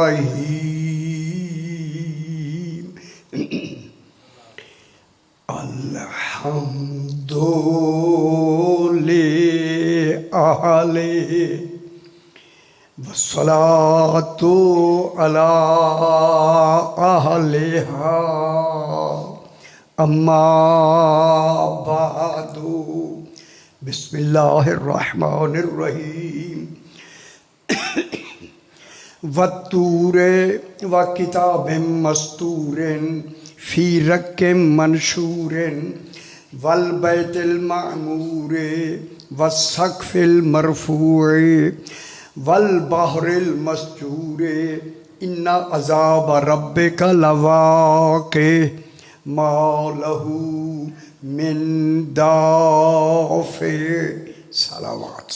الرحیم الحمد للہ والصلاة علی اہلہا اما بعد بسم اللہ الرحمن الرحیم والطور وکتاب مسطور فی رق منشور والبیت المعمور والسقف المرفوع والبحر المسجور ان عذاب ربک لواقع ما لہ من دافع صلوات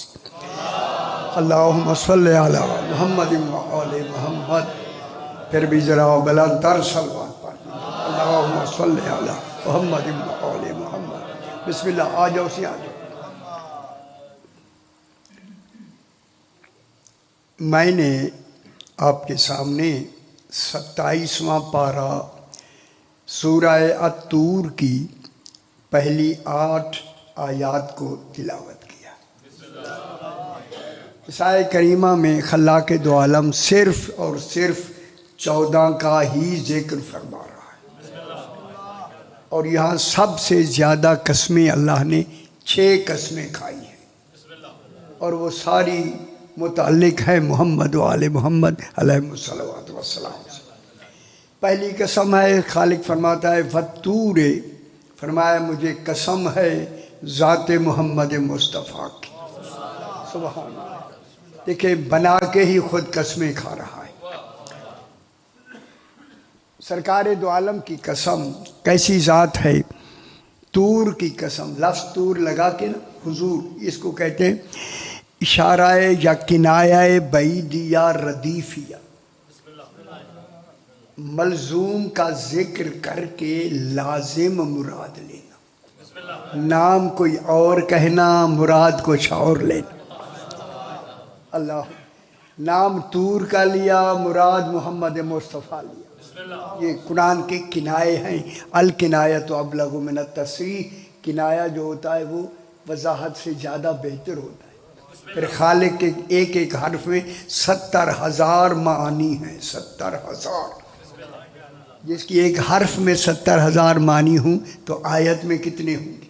اللہم صلی علی محمد وآل محمد پھر بھی ذرا بلند تر صلوات پڑھیں اللہم صلی علی محمد وآل محمد بسم اللہ آ جاؤ سی آ جاؤ میں نے آپ کے سامنے 27واں پارہ سورہ الطور کی پہلی 8 آیات کو تلاوت کیا۔ اس آیہ کریمہ میں خلاق دو عالم صرف اور صرف 14 کا ہی ذکر فرما رہا ہے، اور یہاں سب سے زیادہ قسمیں اللہ نے 6 قسمیں کھائی ہیں، اور وہ ساری متعلق ہے محمد و آل محمد علیہ الصلوۃ والسلام سے۔ پہلی قسم ہے، خالق فرماتا ہے والطور، فرمایا مجھے قسم ہے ذات محمد مصطفیٰ کی، سبحان اللہ۔ دیکھیں بنا کے ہی خود قسمیں کھا رہا ہے۔ سرکار دو عالم کی قسم کیسی ذات ہے؟ طور کی قسم، لفظ طور لگا کے نا حضور، اس کو کہتے ہیں اشارہ یا کنایہ بعید یا ردیفیہ، ملزوم کا ذکر کر کے لازم مراد لینا، نام کوئی اور کہنا مراد کچھ اور لینا۔ اللہ نام طور کا لیا، مراد محمد مصطفیٰ لیا۔ یہ قرآن کے کنائے ہیں، الکنایۃ ابلغ من التصریح، کنایہ جو ہوتا ہے وہ وضاحت سے زیادہ بہتر ہوتا ہے۔ پھر خالق کے ایک ایک حرف میں 70,000 معانی ہیں، 70,000۔ جس کی ایک حرف میں 70,000 معنی ہوں تو آیت میں کتنے ہوں گے؟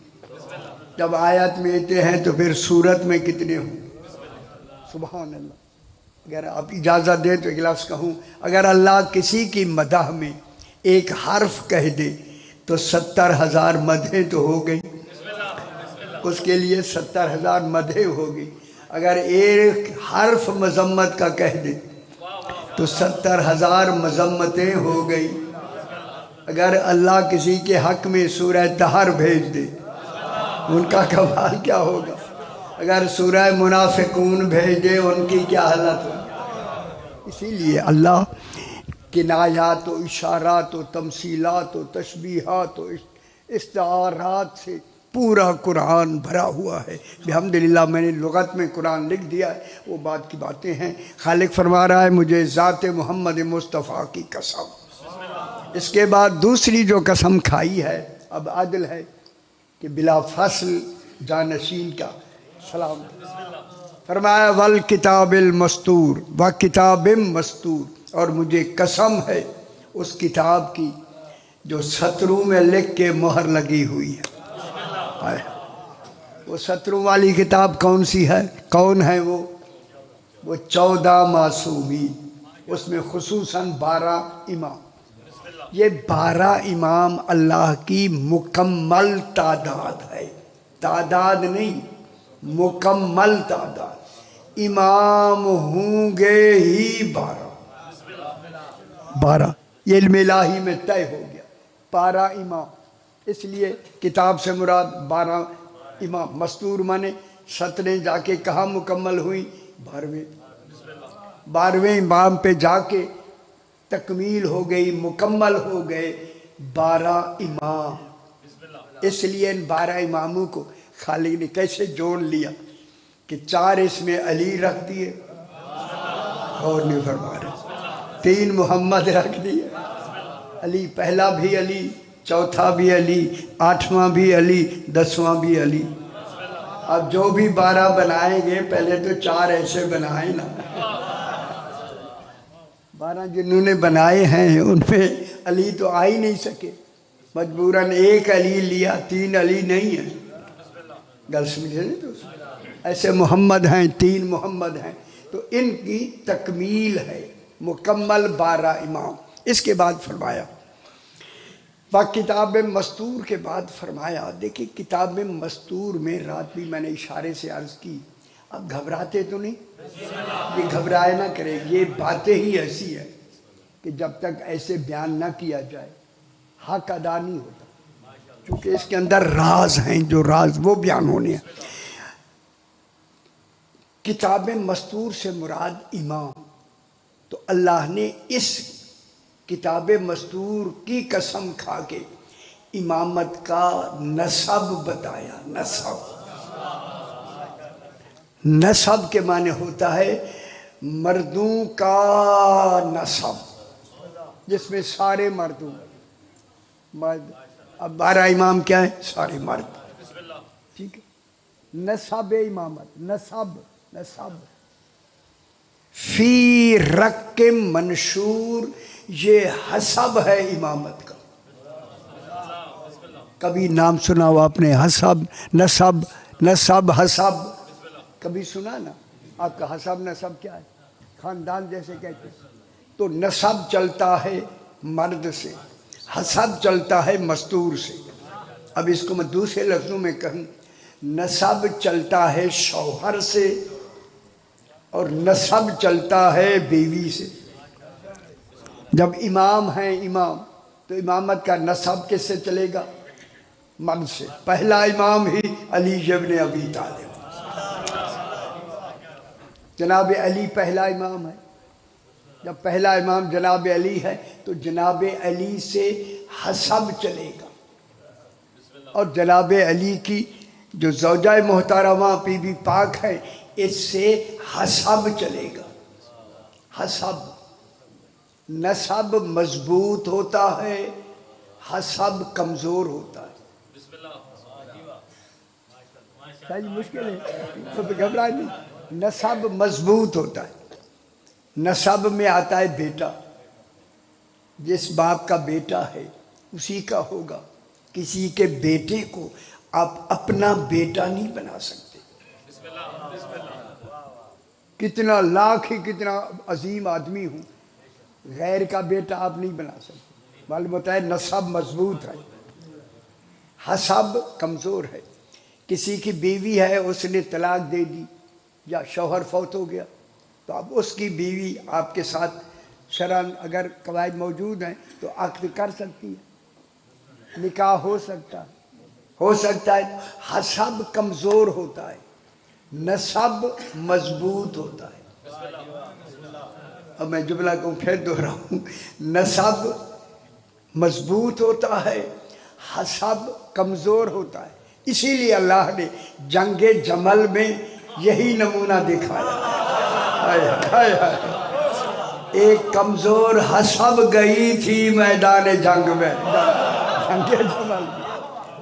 جب آیت میں اتنے ہیں تو پھر سورت میں کتنے ہوں گے؟ سبحان اللہ۔ اگر آپ اجازت دیں تو ایک لفظ کہوں، اگر اللہ کسی کی مدح میں ایک حرف کہہ دے تو 70,000 مدحیں تو ہو گئی، اس کے لیے 70,000 مدحیں ہو گئی۔ اگر ایک حرف مذمت کا کہہ دے تو 70,000 مذمتیں ہو گئی۔ اگر اللہ کسی کے حق میں سورہ دہر بھیج دے ان کا کمال کیا ہوگا؟ اگر سورہ منافقون بھیج دے ان کی کیا حالت ہوگی؟ اسی لیے اللہ کنایات و اشارات و تمثیلات و تشبیہات و استعارات سے پورا قرآن بھرا ہوا ہے۔ الحمدللہ میں نے لغت میں قرآن لکھ دیا ہے، وہ بات کی باتیں ہیں۔ خالق فرما رہا ہے مجھے ذات محمد مصطفیٰ کی قسم۔ اس کے بعد دوسری جو قسم کھائی ہے، اب عدل ہے کہ بلا فصل جانشین کا سلام، فرمایا والکتاب المسطور وکتاب مسطور، اور مجھے قسم ہے اس کتاب کی جو سطروں میں لکھ کے مہر لگی ہوئی ہے۔ وہ سطروں والی کتاب کون سی ہے؟ کون ہے وہ 14 معصومین، اس میں خصوصاً 12 امام۔ یہ 12 امام اللہ کی مکمل تعداد ہے، تعداد نہیں، مکمل تعداد۔ امام ہوں گے ہی 12، یہ علم الہی میں طے ہو گیا، 12 امام۔ اس لیے کتاب سے مراد 12 امام، مسطور مانے سطریں جا کے کہاں مکمل ہوئیں؟ 12ویں امام پہ جا کے تکمیل ہو گئی، مکمل ہو گئے 12 امام۔ اس لیے ان 12 اماموں کو خالق نے کیسے جوڑ لیا کہ 4 اس میں علی رکھ دیے، اور نہیں فرما رہے، 3 محمد رکھ دیے، علی پہلا بھی علی، چوتھا بھی علی، 8واں بھی علی، 10واں بھی علی۔ اب جو بھی 12 بنائیں گے پہلے تو 4 ایسے بنائیں نا۔ 12 جنہوں نے بنائے ہیں ان میں علی تو آ ہی نہیں سکے، مجبوراً 1 علی لیا، 3 علی نہیں ہے۔ گل سمجھے نہیں؟ تو ایسے محمد ہیں، 3 محمد ہیں، تو ان کی تکمیل ہے، مکمل 12 امام۔ اس کے بعد فرمایا کتاب مستور کے بعد فرمایا، دیکھیں کتاب مستور میں رات بھی میں نے اشارے سے عرض کی، اب گھبراتے تو نہیں، یہ گھبرائے نہ کرے، یہ باتیں ہی ایسی ہیں کہ جب تک ایسے بیان نہ کیا جائے حق ادا نہیں ہوتا، کیونکہ اس کے اندر راز ہیں، جو راز وہ بیان ہونے ہیں۔ کتاب مستور سے مراد امام، تو اللہ نے اس کتاب مستور کی قسم کھا کے امامت کا نسب بتایا۔ نسب کے معنی ہوتا ہے مردوں کا نسب، جس میں سارے مردوں مرد، اب 12 امام کیا ہے؟ سارے مرد، ٹھیک ہے۔ نسب امامت، نسب فی رق منشور، یہ حسب ہے امامت کا۔ کبھی نام سنا ہو آپ نے؟ حسب، نسب حسب، کبھی سنا نا؟ آپ کا حسب نسب کیا ہے؟ خاندان جیسے کہتے ہیں۔ تو نسب چلتا ہے مرد سے، حسب چلتا ہے مستور سے۔ اب اس کو میں دوسرے لفظوں میں کہوں، نسب چلتا ہے شوہر سے اور نسب چلتا ہے بیوی سے۔ جب امام ہیں امام، تو امامت کا نسب کس سے چلے گا؟ مرد سے۔ پہلا امام ہی علی ابن ابی طالب، جناب علی پہلا امام ہے۔ جب پہلا امام جناب علی ہے تو جناب علی سے حسب چلے گا، اور جناب علی کی جو زوجہ محترمہ بی بی پاک ہے، اس سے حسب چلے گا۔ حسب، نسب مضبوط ہوتا ہے، حسب کمزور ہوتا ہے۔ مشکل ہے، گھبرائے نہیں۔ نسب مضبوط ہوتا ہے، نسب میں آتا ہے بیٹا، جس باپ کا بیٹا ہے اسی کا ہوگا۔ کسی کے بیٹے کو آپ اپنا بیٹا نہیں بنا سکتے، کتنا لاکھ ہی کتنا عظیم آدمی ہوں، غیر کا بیٹا آپ نہیں بنا سکتے۔ معلوم ہوتا ہے نسب مضبوط ہے، حسب کمزور ہے۔ کسی کی بیوی ہے، اس نے طلاق دے دی یا شوہر فوت ہو گیا، تو اب اس کی بیوی آپ کے ساتھ شرعاً اگر قواعد موجود ہیں تو عقد کر سکتی ہے، نکاح ہو سکتا ہے۔ حسب کمزور ہوتا ہے، نسب مضبوط ہوتا ہے۔ اب میں جملہ کو پھر دہراؤں، نسب مضبوط ہوتا ہے، حسب کمزور ہوتا ہے۔ اسی لیے اللہ نے جنگ جمل میں یہی نمونہ دکھایا۔ ایک کمزور حسب گئی تھی میدان جنگ میں، جنگ جمل میں،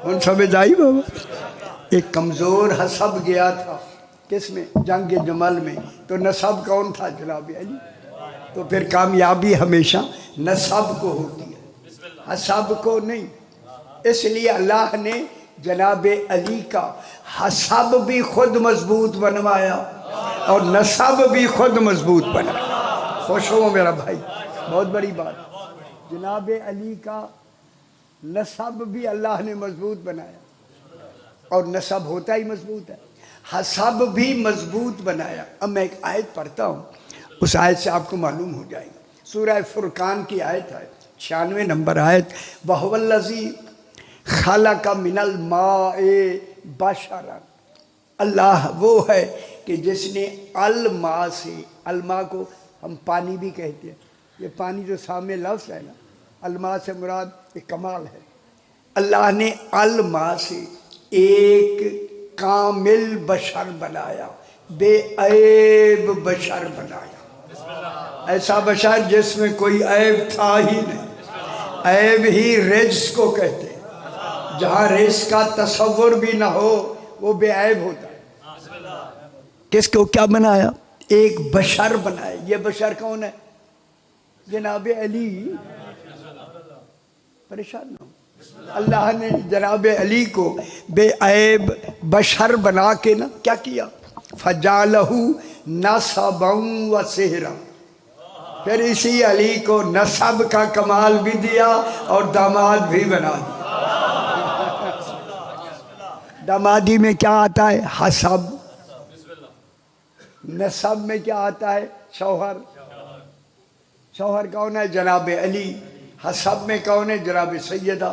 ان سمجھ آئی بابا؟ ایک کمزور حسب گیا تھا، کس میں؟ جنگ جمل میں۔ تو نسب کون تھا؟ جناب علی۔ تو پھر کامیابی ہمیشہ نسب کو ہوتی ہے، حسب کو نہیں۔ اس لیے اللہ نے جناب علی کا حسب بھی خود مضبوط بنوایا اور نسب بھی خود مضبوط بنایا۔ خوش ہو میرا بھائی، بہت بڑی بات۔ جناب علی کا نسب بھی اللہ نے مضبوط بنایا، اور نسب ہوتا ہی مضبوط ہے، حسب بھی مضبوط بنایا۔ اب میں ایک آیت پڑھتا ہوں، اس آیت سے آپ کو معلوم ہو جائے گا۔ سورہ فرقان کی آیت ہے، 96 نمبر آیت۔ وَهُوَ الَّذِي خَلَقَ مِنَ الْمَاءِ بَشَرًا، اللہ وہ ہے کہ جس نے الماء سے، الماء کو ہم پانی بھی کہتے ہیں، یہ پانی جو سامنے لفظ ہے نا، الماء سے مراد ایک کمال ہے۔ اللہ نے الماء سے ایک کامل بشر بنایا، بے عیب بشر بنایا۔ ایسا بشر جس میں کوئی عیب تھا ہی نہیں. عیب ہی رجس کو کہتے ہیں. جہاں رجس کا تصور بھی نہ ہو وہ بے عیب ہوتا ہے. کس کو کیا بنایا؟ ایک بشر بنایا. یہ بشر کون ہے؟ جناب علی. پریشان نہ ہو. اللہ نے جناب علی کو بے عیب بشر بنا کے نا کیا کیا؟ فَجَعَلَهُ نَسَبًا وَسِحْرًا. پھر اسی علی کو نسب کا کمال بھی دیا اور داماد بھی بنا دیا. دامادی میں کیا آتا ہے؟ حسب. نسب میں کیا آتا ہے؟ شوہر. شوہر کون ہے؟ جناب علی. حسب میں کون ہے؟ جناب سیدہ.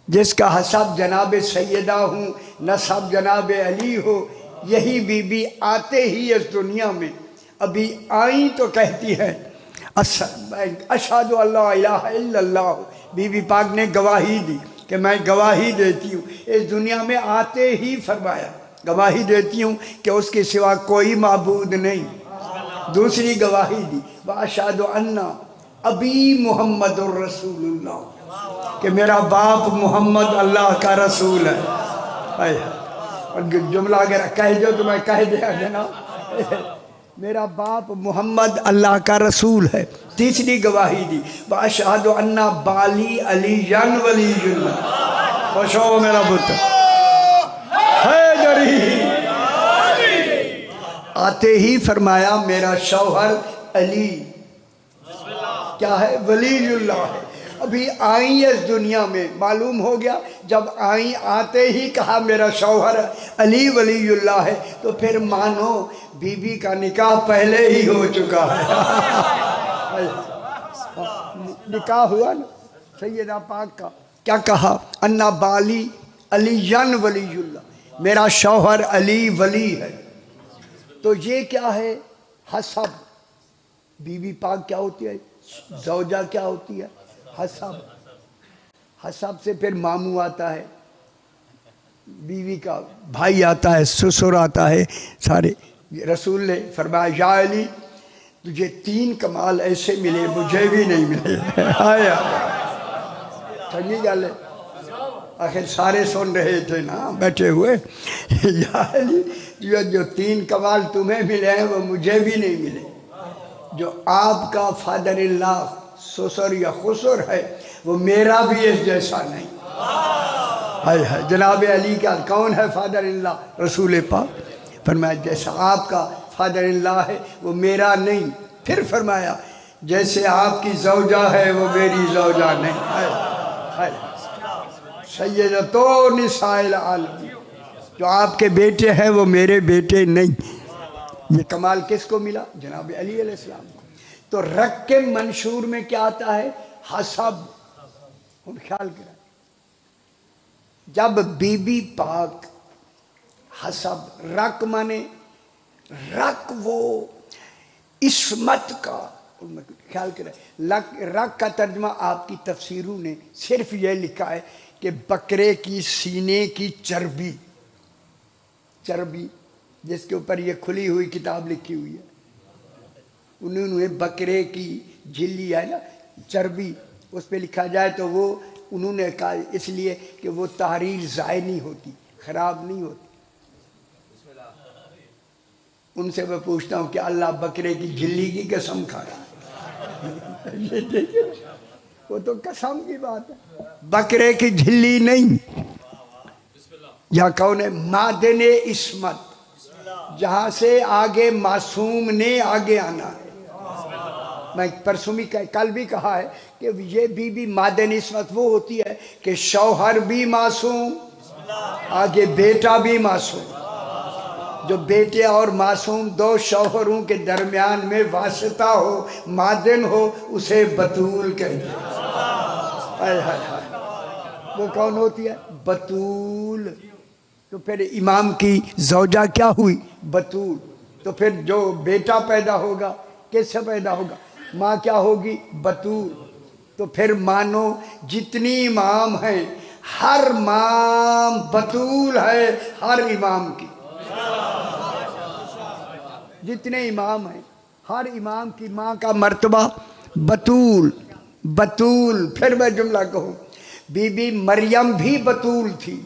جس کا حسب جناب سیدہ ہوں، نسب جناب علی ہو، یہی بی بی آتے ہی اس دنیا میں ابھی آئیں تو کہتی ہے اشہد ان لا الہ الا اللہ. بی بی پاک نے گواہی دی کہ میں گواہی دیتی ہوں. اس دنیا میں آتے ہی فرمایا گواہی دیتی ہوں کہ اس کے سوا کوئی معبود نہیں. دوسری گواہی دی واشہد ان ابی محمد الرسول اللہ، کہ میرا باپ محمد اللہ کا رسول ہے. اور جملہ اگر کہہ دو تو میں کہہ دیا جناب میرا باپ محمد اللہ کا رسول ہے. تیسری گواہی دی واشہد ان بالی علی ولی اللہ. خوش ہو میرا پتر حیدری. آتے ہی فرمایا میرا شوہر علی کیا ہے؟ ولی اللہ ہے. ابھی آئیں اس دنیا میں معلوم ہو گیا. جب آئیں آتے ہی کہا میرا شوہر علی ولی اللہ ہے تو پھر مانو بی بی کا نکاح پہلے ہی ہو چکا ہے. نکاح ہوا نا سیدہ پاک کا. کیا کہا؟ انا بالی علی ولی اللہ، میرا شوہر علی ولی ہے. تو یہ کیا ہے؟ حسب. بی بی پاک کیا ہوتی ہے؟ زوجہ کیا ہوتی ہے؟ حسب. حسب سے پھر ماموں آتا ہے، بیوی کا بھائی آتا ہے، سسر آتا ہے، سارے. رسول نے فرمایا یا علی تجھے 3 کمال ایسے ملے مجھے بھی نہیں ملے. آیا سنگی گل ہے. آخر سارے سن رہے تھے نا بیٹھے ہوئے. یا علی جو 3 کمال تمہیں ملے ہیں وہ مجھے بھی نہیں ملے. جو آپ کا فادر اللہ سسر یا خسر ہے وہ میرا بھی اس جیسا نہیں. جناب علی کا کون ہے فادر اللہ؟ رسول پاک. فرمایا جیسا آپ کا فادر اللہ ہے وہ میرا نہیں. پھر فرمایا جیسے آپ کی زوجہ ہے وہ میری زوجہ نہیں. سیدتو نساء العالمین، جو آپ کے بیٹے ہیں وہ میرے بیٹے نہیں. یہ کمال کس کو ملا؟ جناب علی علیہ السلام کو. تو رق کے منشور میں کیا آتا ہے؟ حسب. ہم خیال کریں جب بی بی پاک حسب رق مانے رق وہ عصمت کا. خیال کریں رق کا ترجمہ آپ کی تفسیروں نے صرف یہ لکھا ہے کہ بکرے کی سینے کی چربی. چربی جس کے اوپر یہ کھلی ہوئی کتاب لکھی ہوئی ہے، انہوں نے بکرے کی جھلی ہے نا چربی، اس پہ لکھا جائے تو وہ انہوں نے کہا اس لیے کہ وہ تحریر ضائع نہیں ہوتی، خراب نہیں ہوتی. ان سے میں پوچھتا ہوں کہ اللہ بکرے کی جھلی کی قسم کھا رہا ہے؟ وہ تو قسم کی بات ہے، بکرے کی جھلی نہیں. یا کون ہے؟ معدن عصمت، جہاں سے آگے معصوم نے آگے آنا ہے. میں پرسوں بھی کل بھی کہا ہے کہ یہ بی معدن عصمت وہ ہوتی ہے کہ شوہر بھی معصوم، آگے بیٹا بھی معصوم. جو بیٹے اور معصوم 2 شوہروں کے درمیان میں واسطہ ہو، معدن ہو، اسے بتول کہتے ہیں. وہ کون ہوتی ہے؟ بتول. تو پھر امام کی زوجہ کیا ہوئی؟ بتول. تو پھر جو بیٹا پیدا ہوگا کس سے پیدا ہوگا؟ ماں کیا ہوگی؟ بتول. تو پھر مانو جتنی امام ہیں ہر ماں بتول ہے ہر امام کی. جتنے امام ہیں ہر امام کی ماں کا مرتبہ بطول بطول. پھر میں جملہ کہوں، بی بی مریم بھی بطول تھی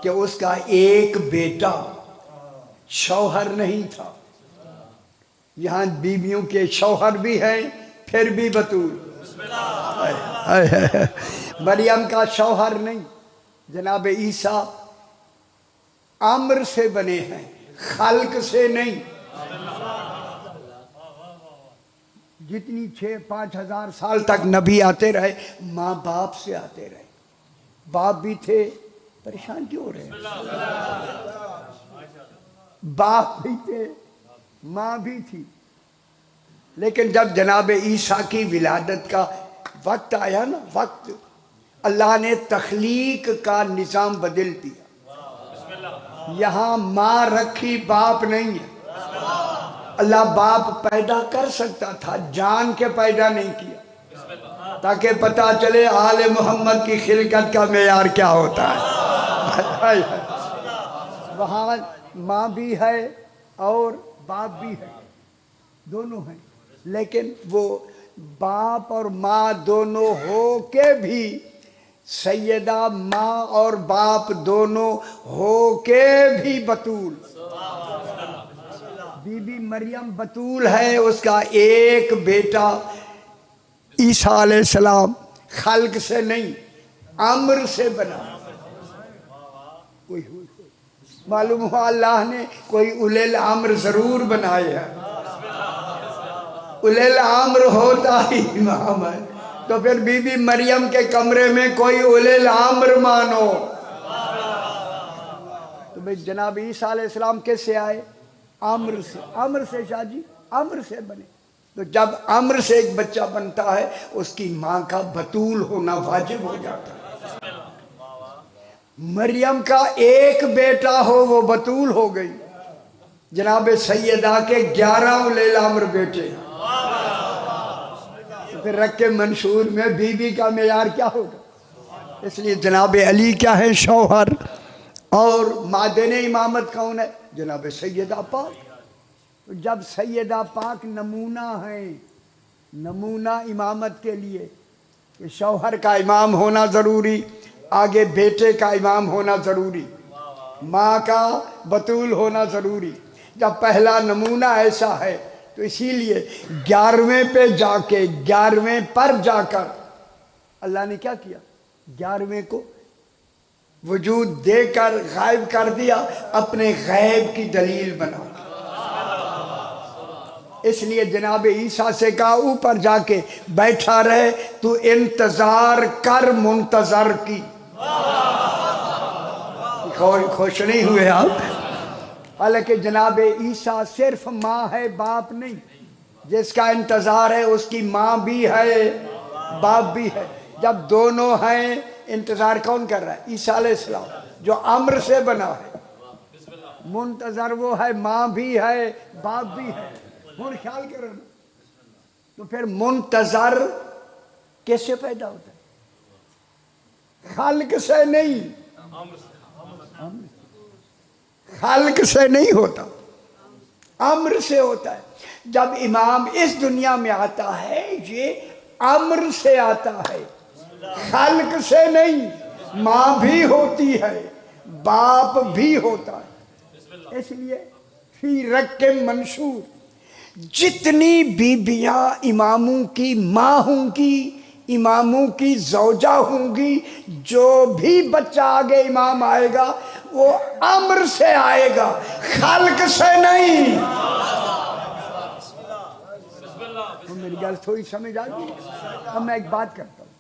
کہ اس کا ایک بیٹا شوہر نہیں تھا. یہاں بیویوں کے شوہر بھی ہیں پھر بھی بطول. مریم کا شوہر نہیں. جناب عیسیٰ امر سے بنے ہیں، خلق سے نہیں. جتنی 5,000 سال تک نبی آتے رہے ماں باپ سے آتے رہے. باپ بھی تھے، پریشان کیوں ہو رہے ہیں؟ باپ بھی تھے، ماں بھی تھی. لیکن جب جناب عیسیٰ کی ولادت کا وقت آیا نا، وقت، اللہ نے تخلیق کا نظام بدل دیا. یہاں ماں رکھی، باپ نہیں ہے. اللہ باپ پیدا کر سکتا تھا، جان کے پیدا نہیں کیا تاکہ پتہ چلے آل محمد کی خلقت کا معیار کیا ہوتا ہے. وہاں ماں بھی ہے اور باپ بھی ہے، دونوں ہیں. لیکن وہ باپ اور ماں دونوں ہو کے بھی، سیدہ ماں اور باپ دونوں ہو کے بھی بطول. بی بی مریم بطول ہے، اس کا ایک بیٹا عیسیٰ علیہ السلام خلق سے نہیں، امر سے بنا. معلوم ہوا اللہ نے کوئی اولے الامر ضرور بنائے ہیں. اولے الامر ہوتا ہی امام ہے، تو پھر بی بی مریم کے کمرے میں کوئی اولے الامر مانو. تو بھئی جناب عیسیٰ علیہ السلام کس سے آئے؟ امر سے. امر سے شاہ جی، امر سے بنے. تو جب امر سے ایک بچہ بنتا ہے اس کی ماں کا بطول ہونا واجب ہو جاتا ہے. مریم کا ایک بیٹا ہو وہ بطول ہو گئی. جناب سیدہ کے 11 اولے الامر بیٹے. پھر رکھ کے منشور میں بی بی کا معیار کیا ہوگا؟ اس لیے جناب علی کیا ہے؟ شوہر. اور مادن امامت کون ہے؟ جناب سیدہ پاک. جب سیدہ پاک نمونہ ہیں، نمونہ امامت کے لیے، کہ شوہر کا امام ہونا ضروری، آگے بیٹے کا امام ہونا ضروری، ماں کا بطول ہونا ضروری. جب پہلا نمونہ ایسا ہے تو اسی لیے 11ویں پہ جا کے، 11ویں پر جا کر اللہ نے کیا کیا؟ 11ویں کو وجود دے کر غائب کر دیا، اپنے غیب کی دلیل بنا. اس لیے جناب عیسیٰ سے کہا اوپر جا کے بیٹھا رہے، تو انتظار کر منتظر کی. خوش نہیں ہوئے آپ؟ حالانکہ جناب عیسیٰ صرف ماں ہے، باپ نہیں. جس کا انتظار ہے اس کی ماں بھی ہے، باپ بھی ہے. جب دونوں ہیں، انتظار کون کر رہا ہے؟ عیسیٰ علیہ السلام جو امر سے بنا ہے. منتظر وہ ہے، ماں بھی ہے، باپ بھی ہے. اور خیال کرو نا، تو پھر منتظر کیسے پیدا ہوتا ہے؟ خلق سے نہیں، خلق سے نہیں ہوتا، امر سے ہوتا ہے. جب امام اس دنیا میں آتا ہے یہ امر سے آتا ہے، خلق سے نہیں. ماں بھی ہوتی ہے، باپ بھی ہوتا ہے. اس لیے فی رق منشور جتنی بیبیاں اماموں کی ماں ہوں گی، اماموں کی زوجہ ہوں گی، جو بھی بچہ آگے امام آئے گا وہ امر سے آئے گا، خلق سے نہیں. میری گل تھوڑی سمجھ آ گئی؟ اب میں ایک بات کرتا ہوں.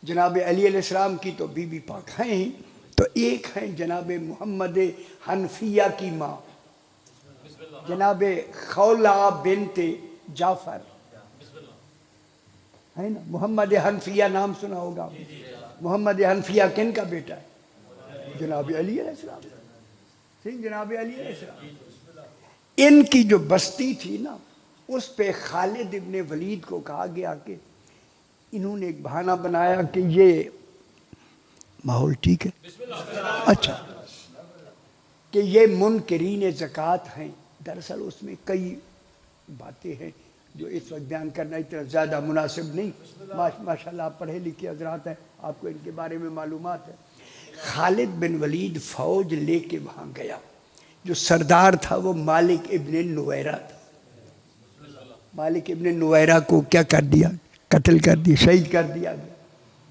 جناب علی علیہ السلام کی تو بی بی پاک ہیں، تو ایک ہیں جناب محمد حنفیہ کی ماں، جناب خولہ بنت جعفر ہے نا. محمد حنفیہ نام سنا ہوگا. محمد حنفیہ کن کا بیٹا ہے؟ جناب علی علیہ السلام. جناب علی علیہ السلام. ان کی جو بستی تھی نا، اس پہ خالد ابن ولید کو کہا گیا کہ انہوں نے ایک بہانہ بنایا کہ یہ ماحول ٹھیک ہے، اچھا، کہ یہ منکرین زکوٰۃ ہیں، دراصل اس میں کئی باتیں ہیں جو اس وقت بیان کرنا اتنا زیادہ مناسب نہیں. ماشاء اللہ آپ پڑھے لکھے حضرات ہیں, آپ کو ان کے بارے میں معلومات ہے. خالد بن ولید فوج لے کے وہاں گیا. جو سردار تھا وہ مالک ابن نویرہ تھا. مالک ابن نویرہ کو کیا کر دیا؟ قتل کر دیا, شہید کر دیا گیا.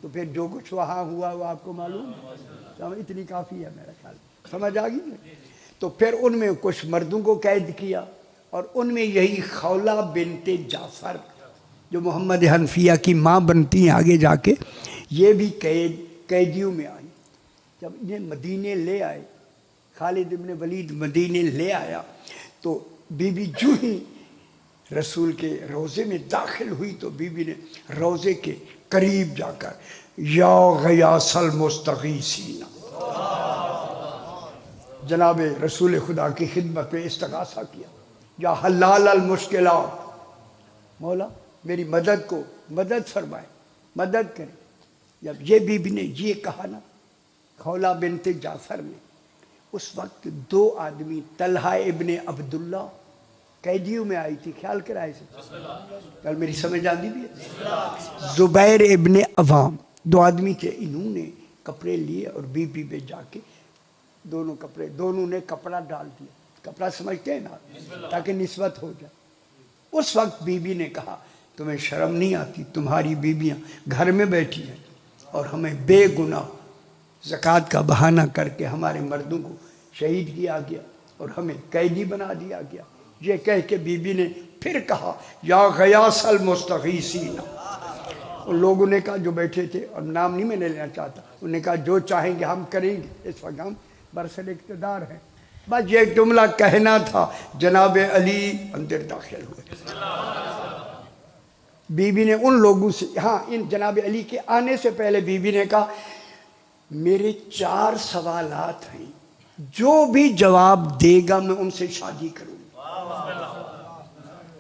تو پھر جو کچھ وہاں ہوا وہ آپ کو معلوم ہے. اتنی کافی ہے میرا خیال, سمجھ آ گئی. تو پھر ان میں کچھ مردوں کو قید کیا, اور ان میں یہی خولہ بنت جعفر جو محمد حنفیہ کی ماں بنتی ہیں آگے جا کے, یہ بھی قیدیوں میں آئی. جب انہیں مدینے لے آئے, خالد ابن ولید مدینے لے آیا, تو بی بی جو ہی رسول کے روضے میں داخل ہوئی تو بی بی نے روضے کے قریب جا کر یا غیاث المستغیثین, جناب رسول خدا کی خدمت میں استغاثہ کیا. یا حلال المشکلات, مولا میری مدد کو مدد فرمائے, مدد کرے. جب یہ بی بی نے یہ کہا نا, خولہ بنت جعفر نے, اس وقت دو آدمی, طلحہ ابن عبداللہ قیدیوں میں آئی تھی, خیال کرائے سے کل میری سمجھ آتی بھی ہے. زبیر ابن عوام, دو آدمی تھے. انہوں نے کپڑے لیے اور بی بی پہ جا کے دونوں نے کپڑا ڈال دیا. کپڑا سمجھتے ہیں نا, تاکہ نسبت ہو جائے. اس وقت بی بی نے کہا تمہیں شرم نہیں آتی؟ تمہاری بیویاں گھر میں بیٹھی ہیں اور ہمیں بے گناہ زکوٰۃ کا بہانہ کر کے ہمارے مردوں کو شہید کیا گیا اور ہمیں قیدی بنا دیا گیا. یہ کہہ کے بی بی نے پھر کہا یا غیاث المستغیثین. ان لوگوں نے کہا جو بیٹھے تھے, اور نام نہیں میں نے لینا چاہتا, انہوں نے کہا جو چاہیں گے ہم کریں گے, اس وقت ہم برسر اقتدار ہیں. بس یہ جملہ کہنا تھا, جناب علی اندر داخل ہوئے. بی بی نے ان لوگوں سے, ہاں ان جناب علی کے آنے سے پہلے بی بی نے کہا میرے 4 سوالات ہیں, جو بھی جواب دے گا میں ان سے شادی کروں گا.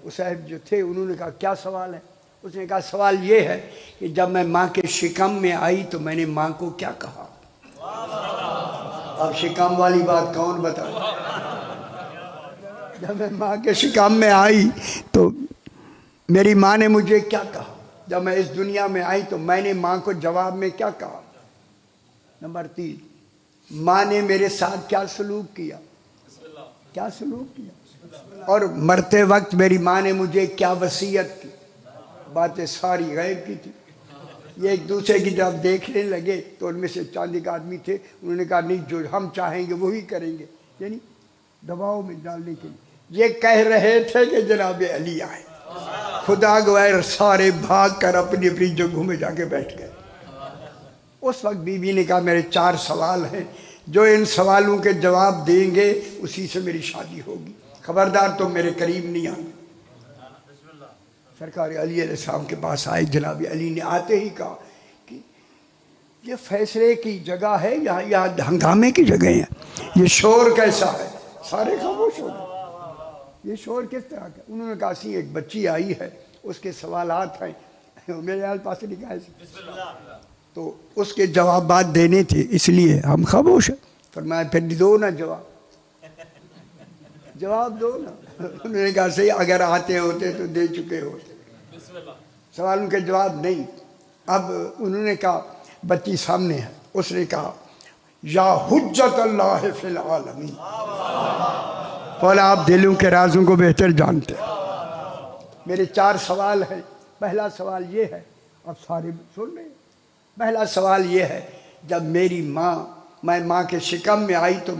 وہ صاحب جو تھے انہوں نے کہا کیا سوال ہے؟ اس نے کہا سوال یہ ہے کہ جب میں ماں کے شکم میں آئی تو میں نے ماں کو کیا کہا. اب شکم والی بات کون بتائے؟ جب میں ماں کے شکم میں آئی تو میری ماں نے مجھے کیا کہا. جب میں اس دنیا میں آئی تو میں نے ماں کو جواب میں کیا کہا. نمبر 3, ماں نے میرے ساتھ کیا سلوک کیا, کیا سلوک کیا, اور مرتے وقت میری ماں نے مجھے کیا وصیت کی. باتیں ساری غیب کی تھی. یہ ایک دوسرے کی جب دیکھنے لگے تو ان میں سے چاند ایک آدمی تھے, انہوں نے کہا نہیں جو ہم چاہیں گے وہی کریں گے, یعنی دباؤ میں ڈالنے کے لیے. یہ کہہ رہے تھے کہ جناب علی آئے. خدا گوائے سارے بھاگ کر اپنی اپنی جگہوں میں جا کے بیٹھ گئے. اس وقت بی بی نے کہا میرے 4 سوال ہیں, جو ان سوالوں کے جواب دیں گے اسی سے میری شادی ہوگی. خبردار تم میرے قریب نہیں آنا. سرکار علی علیہ السلام کے پاس آئے. جناب علی نے آتے ہی کہا کہ یہ فیصلے کی جگہ ہے یا ہنگامے کی جگہ ہے, یہ شور کیسا ہے؟ سارے خاموش ہو گئے. یہ شور کس طرح کا؟ انہوں نے کہا سی ایک بچی آئی ہے, اس کے سوالات ہیں, میرے حال پاس لکھا ہے تو اس کے جوابات دینے تھے, اس لیے ہم خاموش ہیں. فرمایا پھر دو نا جواب دو نا. انہوں نے کہا صحیح, اگر آتے ہوتے تو دے چکے ہوتے, سوالوں کے جواب نہیں. اب انہوں نے کہا بچی سامنے ہے. اس نے کہا یا حجت اللہ فی العالمین. بولا آپ دلوں کے رازوں کو بہتر جانتے ہیں. میرے 4 سوال ہیں. پہلا سوال یہ ہے, اب سارے سن لیں. پہلا سوال یہ ہے, جب میں ماں کے شکم میں آئی تو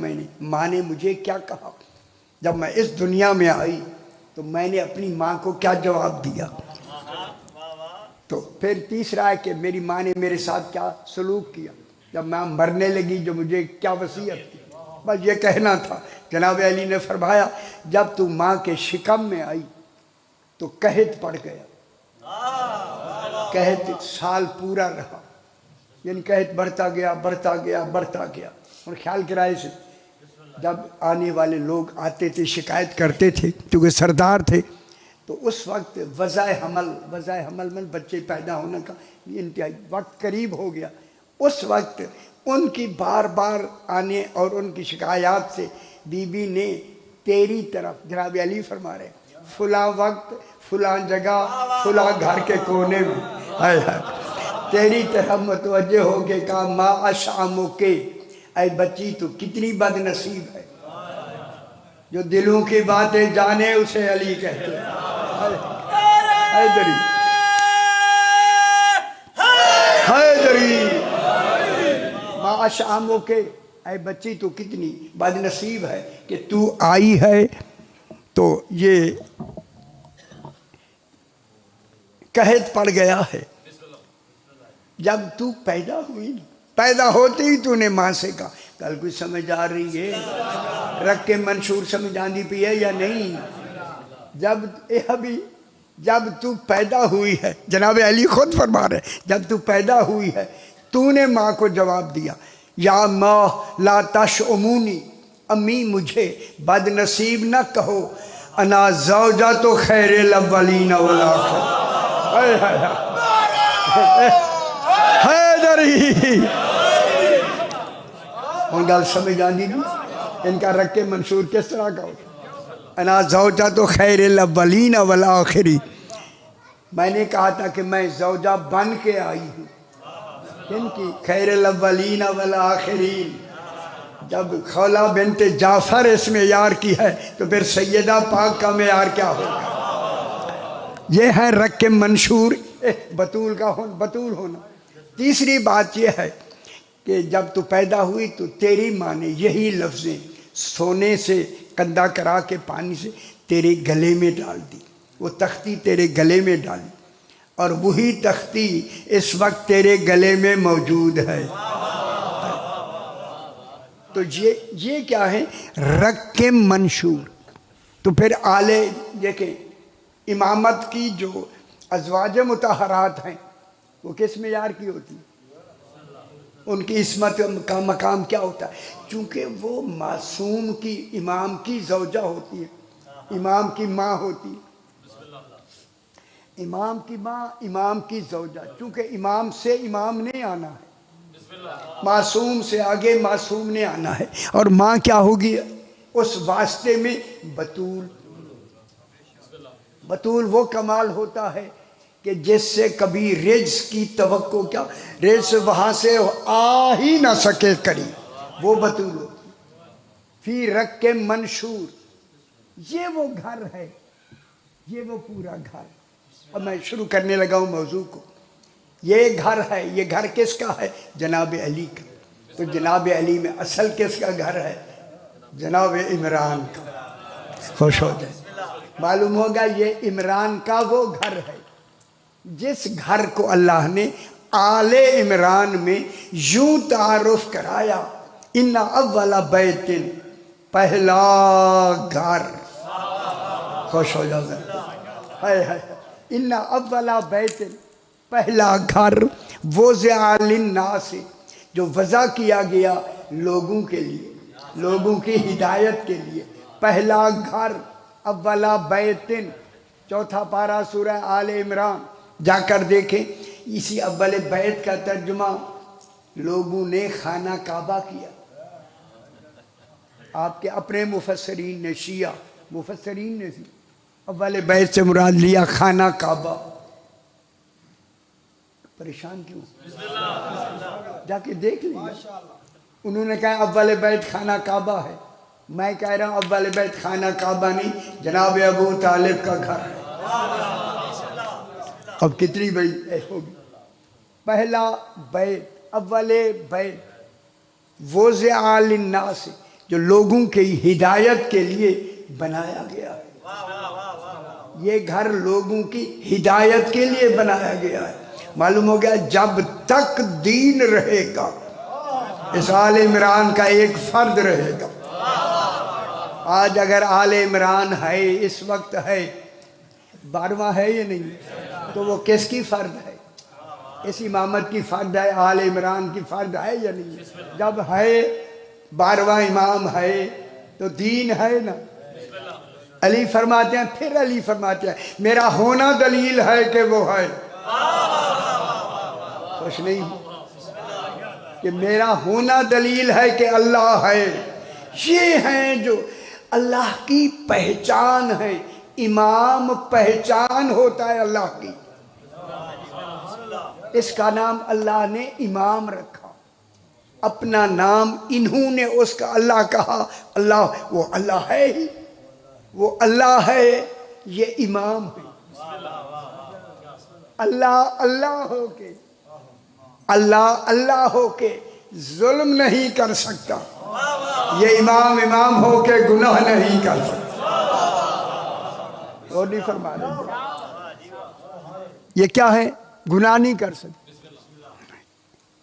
ماں نے مجھے کیا کہا. جب میں اس دنیا میں آئی تو میں نے اپنی ماں کو کیا جواب دیا. تو پھر تیسرا ہے کہ میری ماں نے میرے ساتھ کیا سلوک کیا. جب ماں مرنے لگی جو مجھے کیا وصیت کی. بس یہ کہنا تھا. جناب علی نے فرمایا جب تو ماں کے شکم میں آئی تو قحط پڑ گیا. قحط سال پورا رہا, یعنی قحط بڑھتا گیا. اور خیال کرائے سے جب آنے والے لوگ آتے تھے شکایت کرتے تھے, کیونکہ سردار تھے, تو اس وقت وضع حمل میں بچے پیدا ہونے کا انتہائی وقت قریب ہو گیا. اس وقت ان کی بار بار آنے اور ان کی شکایات سے بی بی نے تیری طرف جناب علی فرما رہے فلاں وقت فلاں جگہ فلاں گھر کے کونے میں ہائے ہائے تیری طرف متوجہ ہو کے کہا ما اشعمو کے اے بچی تو کتنی بد نصیب ہے جو دلوں کی باتیں جانے اسے علی کہتے ہیں حیدری حیدری ما اشعمو کے اے بچی تو کتنی بد نصیب ہے کہ تو آئی ہے تو یہ قحط پڑ گیا ہے جب تو پیدا ہوئی پیدا ہوتے ہی تو نے ماں سے کہا کل کوئی سمجھ آ رہی ہے رکھ کے منشور سمجھ آندی پی ہے یا نہیں جب تو پیدا ہوئی ہے جناب علی خود فرما رہے جب تو پیدا ہوئی ہے تو نے ماں کو جواب دیا یا ماں لا تشعمونی امی مجھے بد نصیب نہ کہو انا زوجہ تو خیر الاولین والآخرین حیدری ان گل سمجھ آندی نہیں ان کا رکھ کے منشور کس طرح کا ہوتا انا زوجہ تو خیر الاولین والآخرین میں نے کہا تھا کہ میں زوجہ بن کے آئی ہوں کن کی خیر الاولین والآخرین جب خولہ بنت جعفر اس میں معیار کی ہے تو پھر سیدہ پاک کا معیار کیا ہوگا یہ ہے رکھ کے منشور بطول کا بطول ہونا تیسری بات یہ ہے کہ جب تو پیدا ہوئی تو تیری ماں نے یہی لفظیں سونے سے کندہ کرا کے پانی سے تیرے گلے میں ڈال دی وہ تختی تیرے گلے میں ڈالی اور وہی تختی اس وقت تیرے گلے میں موجود ہے تو یہ کیا ہے رکھ کے منشور تو پھر آلے دیکھیں امامت کی جو ازواج مطہرات ہیں وہ کس معیار کی ہوتی ان کی عصمت کا مقام کیا ہوتا ہے چونکہ وہ معصوم کی امام کی زوجہ ہوتی ہے امام کی ماں ہوتی ہے امام کی ماں امام کی زوجہ چونکہ امام سے امام نے آنا ہے معصوم سے آگے معصوم نے آنا ہے اور ماں کیا ہوگی اس واسطے میں بطول بطول وہ کمال ہوتا ہے کہ جس سے کبھی رجس کی توقع کیا رجس وہاں سے آ ہی نہ سکے کری وہ بطول ہوتی فی رکھ کے منشور یہ وہ گھر ہے یہ وہ پورا گھر اب میں شروع کرنے لگا ہوں موضوع کو یہ گھر ہے یہ گھر کس کا ہے جناب علی کا تو جناب علی میں اصل کس کا گھر ہے جناب عمران کا خوش ہو جائے معلوم ہوگا یہ عمران کا وہ گھر ہے جس گھر کو اللہ نے آل عمران میں یوں تعارف کرایا ان اول بیت پہلا گھر خوش ہو جاؤ ان اول بیت پہلا گھر وضع للناس جو وضع کیا گیا لوگوں کے لیے لوگوں کی ہدایت کے لیے پہلا گھر اولا بیتن چوتھا پارہ سورہ آل عمران جا کر دیکھیں اسی اول بیت کا ترجمہ لوگوں نے خانہ کعبہ کیا آپ کے اپنے مفسرین نے شیعہ مفسرین نے اول بیت سے مراد لیا خانہ کعبہ پریشان کیوں جا کے دیکھ لیا انہوں نے کہا اول بیت خانہ کعبہ ہے میں کہہ رہا ہوں اول بیت خانہ کعبہ نہیں جناب ابو طالب کا گھر ہے اب کتنی بڑی ہوگی پہلا بیت اول بیت وضع للناس جو لوگوں کی ہدایت کے لیے بنایا گیا ہے یہ گھر لوگوں کی ہدایت کے لیے بنایا گیا ہے معلوم ہو گیا جب تک دین رہے گا اس آل عمران کا ایک فرد رہے گا آج اگر آل عمران ہے اس وقت ہے 12واں ہے یا نہیں تو وہ کس کی فرد ہے اس امامت کی فرد ہے آل عمران کی فرد ہے یا نہیں جب ہے 12واں امام ہے تو دین ہے نا علی فرماتے ہیں پھر علی فرماتے ہیں میرا ہونا دلیل ہے کہ وہ ہے خوش نہیں کہ میرا ہونا دلیل ہے کہ اللہ ہے یہ ہیں جو اللہ کی پہچان ہے، امام پہچان ہوتا ہے اللہ کی، اس کا نام اللہ نے امام رکھا، اپنا نام انہوں نے اس کا اللہ کہا۔ اللہ وہ اللہ ہے ہی، وہ اللہ ہے، یہ امام ہے۔ اللہ اللہ ہو کے، اللہ اللہ ہو کے ظلم نہیں کر سکتا، یہ امام امام ہو کے گناہ نہیں کر سکتا۔ اور نہیں فرما رہے، یہ کیا ہے؟ گناہ نہیں کر سکتا۔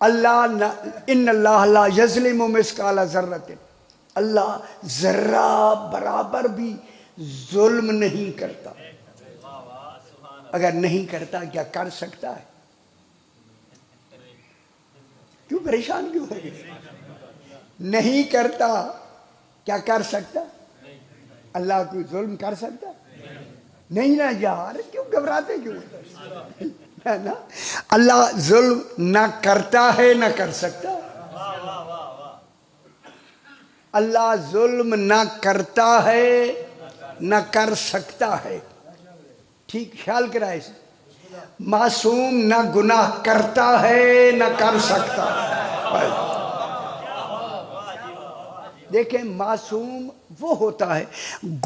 اللہ ان اللہ لا یظلم مثقال ذرۃ، اللہ ذرہ برابر بھی ظلم نہیں کرتا۔ اگر نہیں کرتا کیا کر سکتا ہے؟ کیوں پریشان کیوں ہو گئے؟ نہیں کرتا کیا کر سکتا؟ اللہ کوئی ظلم کر سکتا؟ نہیں نا یار، کیوں گھبراتے کیوں ہے نا؟ اللہ ظلم نہ کرتا ہے نہ کر سکتا۔ اللہ ظلم نہ کرتا ہے نہ کر سکتا ہے، ٹھیک خیال کرائے اسے۔ معصوم نہ گناہ کرتا ہے نہ کر سکتا۔ دیکھیں معصوم وہ ہوتا ہے،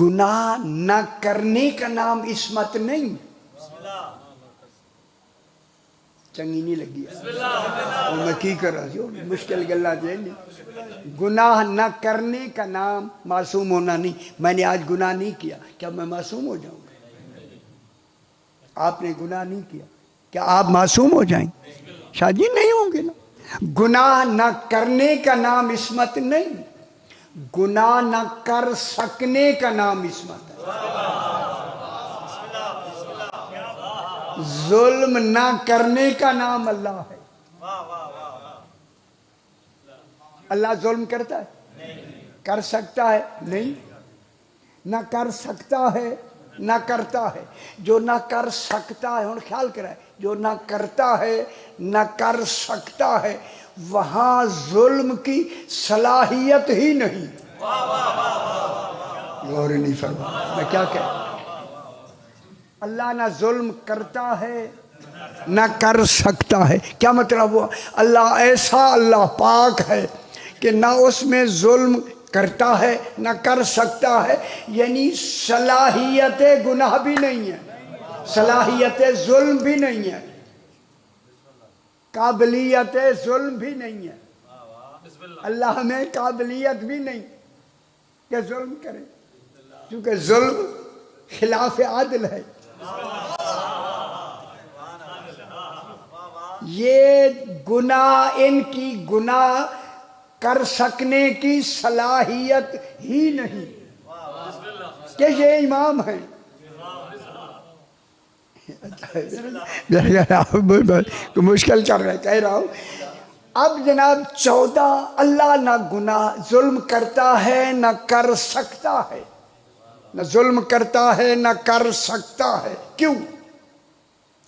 گناہ نہ کرنے کا نام عصمت نہیں۔ چنگی نہیں لگی اور میں کی کر رہا ہوں، مشکل گلہ دے نہیں۔ گناہ نہ کرنے کا نام معصوم ہونا نہیں۔ میں نے آج گناہ نہیں کیا، کیا میں معصوم ہو جاؤں گا؟ آپ نے گناہ نہیں کیا، کیا آپ معصوم ہو جائیں گے؟ شاید ہی نہیں ہوں گے نا۔ گناہ نہ کرنے کا نام عصمت نہیں، گناہ نہ کر سکنے کا نام عصمت ہے۔ ظلم نہ کرنے کا نام اللہ ہے۔ اللہ ظلم کرتا ہے؟ کر سکتا ہے؟ نہیں، نہ کر سکتا ہے نہ کرتا ہے۔ جو نہ کر سکتا ہے، اور خیال کرائے، جو نہ کرتا ہے نہ کر سکتا ہے، وہاں ظلم کی صلاحیت ہی نہیں۔ غور نہیں فرما میں کیا کہہ؟ اللہ نہ ظلم کرتا ہے نہ کر سکتا ہے۔ کیا مطلب ہوا؟ اللہ ایسا اللہ پاک ہے کہ نہ اس میں ظلم کرتا ہے نہ کر سکتا ہے، یعنی صلاحیت گناہ بھی نہیں ہے، صلاحیت ظلم بھی نہیں ہے، قابلیت ظلم بھی نہیں ہے۔ اللہ میں قابلیت بھی نہیں کہ ظلم کرے، کیونکہ ظلم خلاف عدل ہے۔ یہ گناہ، ان کی گناہ کر سکنے کی صلاحیت ہی نہیں کہ یہ امام ہیں۔ مشکل چل رہا ہے، کہہ رہا ہوں۔ اب جناب 14، اللہ نہ گناہ ظلم کرتا ہے نہ کر سکتا ہے، نہ ظلم کرتا ہے نہ کر سکتا ہے۔ کیوں؟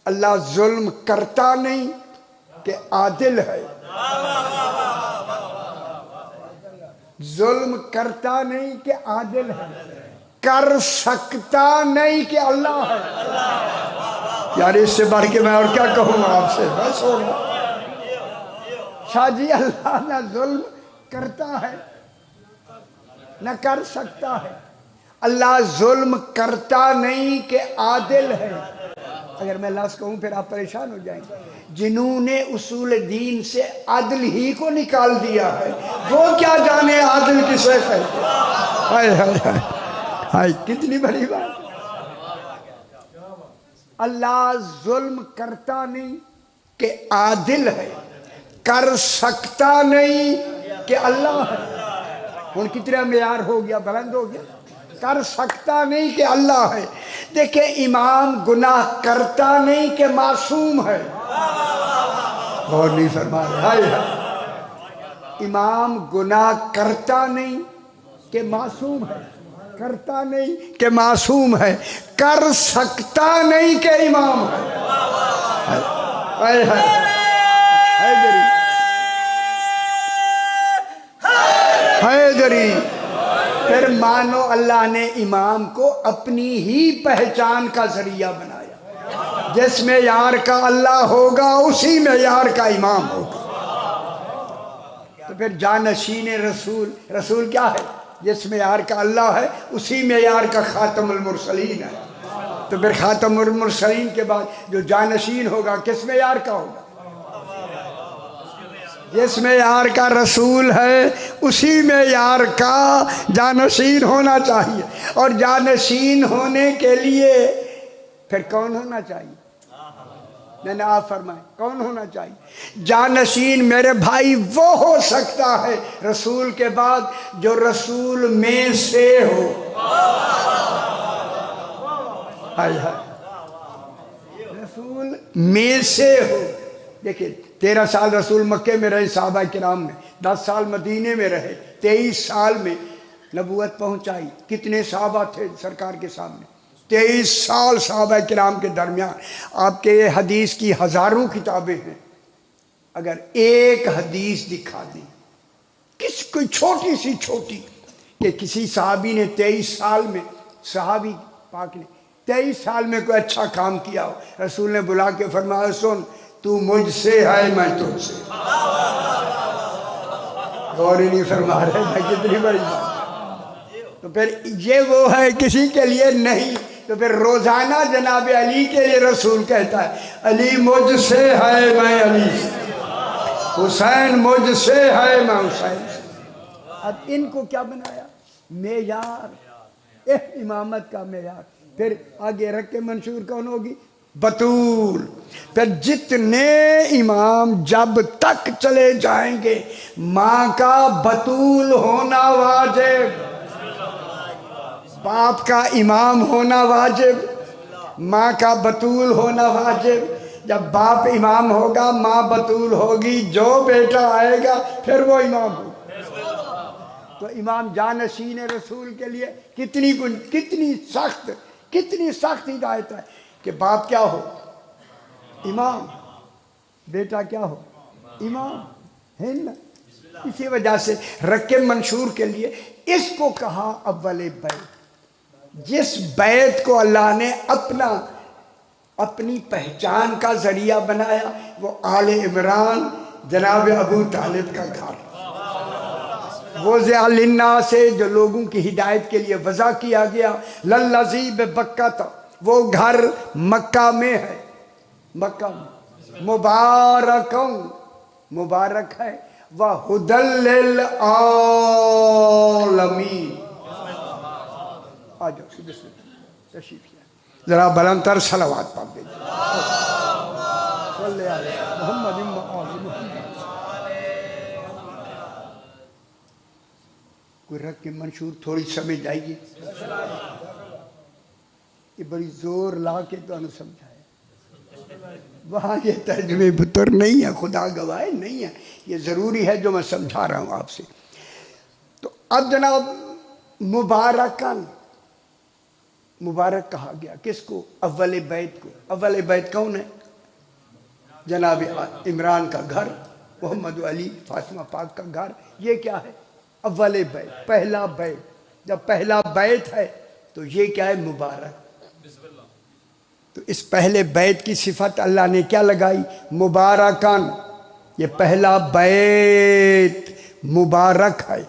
اللہ ظلم کرتا نہیں کہ عادل ہے، ظلم کرتا نہیں کہ عادل ہے، کر سکتا نہیں کہ اللہ ہے۔ یار اس سے بڑھ کے میں اور کیا کہوں گا آپ سے؟ بس ہو گیا۔ شاہ جی اللہ نہ ظلم کرتا ہے نہ کر سکتا ہے، اللہ ظلم کرتا نہیں کہ عادل ہے۔ اگر میں لفظ کہوں پھر آپ پریشان ہو جائیں گے۔ جنہوں نے اصول دین سے عدل ہی کو نکال دیا ہے، وہ کیا جانے عادل کسے کہتے ہیں؟ ہائے ہائے ہائے ہائے، کتنی بڑی بات۔ اللہ ظلم کرتا نہیں کہ عادل ہے، کر سکتا نہیں کہ اللہ ہے۔ ہن کتنا معیار ہو گیا، بلند ہو گیا۔ کر سکتا نہیں کہ اللہ ہے۔ دیکھیں امام گناہ کرتا نہیں کہ معصوم ہے۔ غور نہیں فرما رہے۔ امام گناہ کرتا نہیں کہ معصوم ہے، کرتا نہیں کہ معصوم ہے، کر سکتا نہیں کہ امام ہے۔ حیدری پھر مانو اللہ نے امام کو اپنی ہی پہچان کا ذریعہ بنایا، جس معیار کا اللہ ہوگا اسی معیار کا امام ہوگا۔ تو پھر جانشین رسول، رسول کیا ہے؟ جس معیار کا اللہ ہے اسی معیار کا خاتم المرسلین ہے۔ تو پھر خاتم المرسلین کے بعد جو جانشین ہوگا کس معیار کا ہوگا؟ جس معیار کا رسول ہے اسی معیار کا جانشین ہونا چاہیے۔ اور جانشین ہونے کے لیے پھر کون ہونا چاہیے؟ میں نے آپ فرمائے کون ہونا چاہیے؟ جانشین میرے بھائی وہ ہو سکتا ہے رسول کے بعد جو رسول میں سے ہو۔ رسول میں سے ہو۔ دیکھیں 13 سال رسول مکے میں رہے صحابہ کرام میں، 10 سال مدینے میں رہے، 23 سال میں نبوت پہنچائی۔ کتنے صحابہ تھے سرکار کے سامنے؟ 23 سال صحابہ کرام کے درمیان۔ آپ کے حدیث کی ہزاروں کتابیں ہیں، اگر ایک حدیث دکھا دیں کوئی چھوٹی سی چھوٹی کہ کسی صحابی نے 23 سال میں، صحابی پاک نے 23 سال میں کوئی اچھا کام کیا ہو، رسول نے بلا کے فرمایا سن تو مجھ سے ہے میں تجھ سے۔ غور ہی نہیں فرما رہے میں کتنی بڑی بات۔ تو پھر یہ وہ ہے کسی کے لیے نہیں، تو پھر روزانہ جناب علی کے لیے رسول کہتا ہے علی مجھ سے ہے میں علی سے، حسین مجھ سے ہے میں حسین سے۔ اب ان کو کیا بنایا؟ معیار، امامت کا معیار۔ پھر آگے رکھ کے منشور کون ہوگی؟ بطول۔ پھر جتنے امام جب تک چلے جائیں گے ماں کا بطول ہونا واجب، باپ کا امام ہونا واجب، ماں کا بطول ہونا واجب۔ جب باپ امام ہوگا ماں بطول ہوگی، جو بیٹا آئے گا پھر وہ امام ہوگا۔ تو امام جانشین رسول کے لیے کتنی سخت ہدایت ہے کہ باپ کیا ہو؟ امام، بیٹا کیا ہو؟ امام ہے نا۔ اسی وجہ سے رکب منشور کے لیے اس کو کہا اول بیت۔ جس بیت کو اللہ نے اپنی پہچان کا ذریعہ بنایا وہ آل عمران جناب ابو طالب کا گھر، وہ ضیاء للناس سے جو لوگوں کی ہدایت کے لیے وضع کیا گیا، للذی ببکہ تھا، وہ گھر مکہ میں ہے، مکہ میں مبارکم، مبارک ہے، وَہُدًى لِّلْعَالَمِينَ۔ آ جاؤ بسم اللہ، تشریف لائیں، ذرا بلند تر صلوات پاک دیجیے۔ صلی علی محمد وآل محمد۔ کوئی رکھ کے منشور تھوڑی سمجھ آئیے، یہ بڑی زور لا کے تو انہوں سمجھایا، وہاں یہ ترجمے بطر نہیں ہے، خدا گواہ نہیں ہے، یہ ضروری ہے جو میں سمجھا رہا ہوں آپ سے۔ تو اب جناب مبارکن، مبارک کہا گیا کس کو؟ اول بیت کو۔ اول بیت کون ہے؟ جناب عمران کا گھر، محمد علی فاطمہ پاک کا گھر، یہ کیا ہے؟ اول بیت، پہلا بیت۔ جب پہلا بیت ہے تو یہ کیا ہے؟ مبارک۔ تو اس پہلے بیت کی صفت اللہ نے کیا لگائی؟ مبارکان، یہ پہلا بیت مبارک ہے۔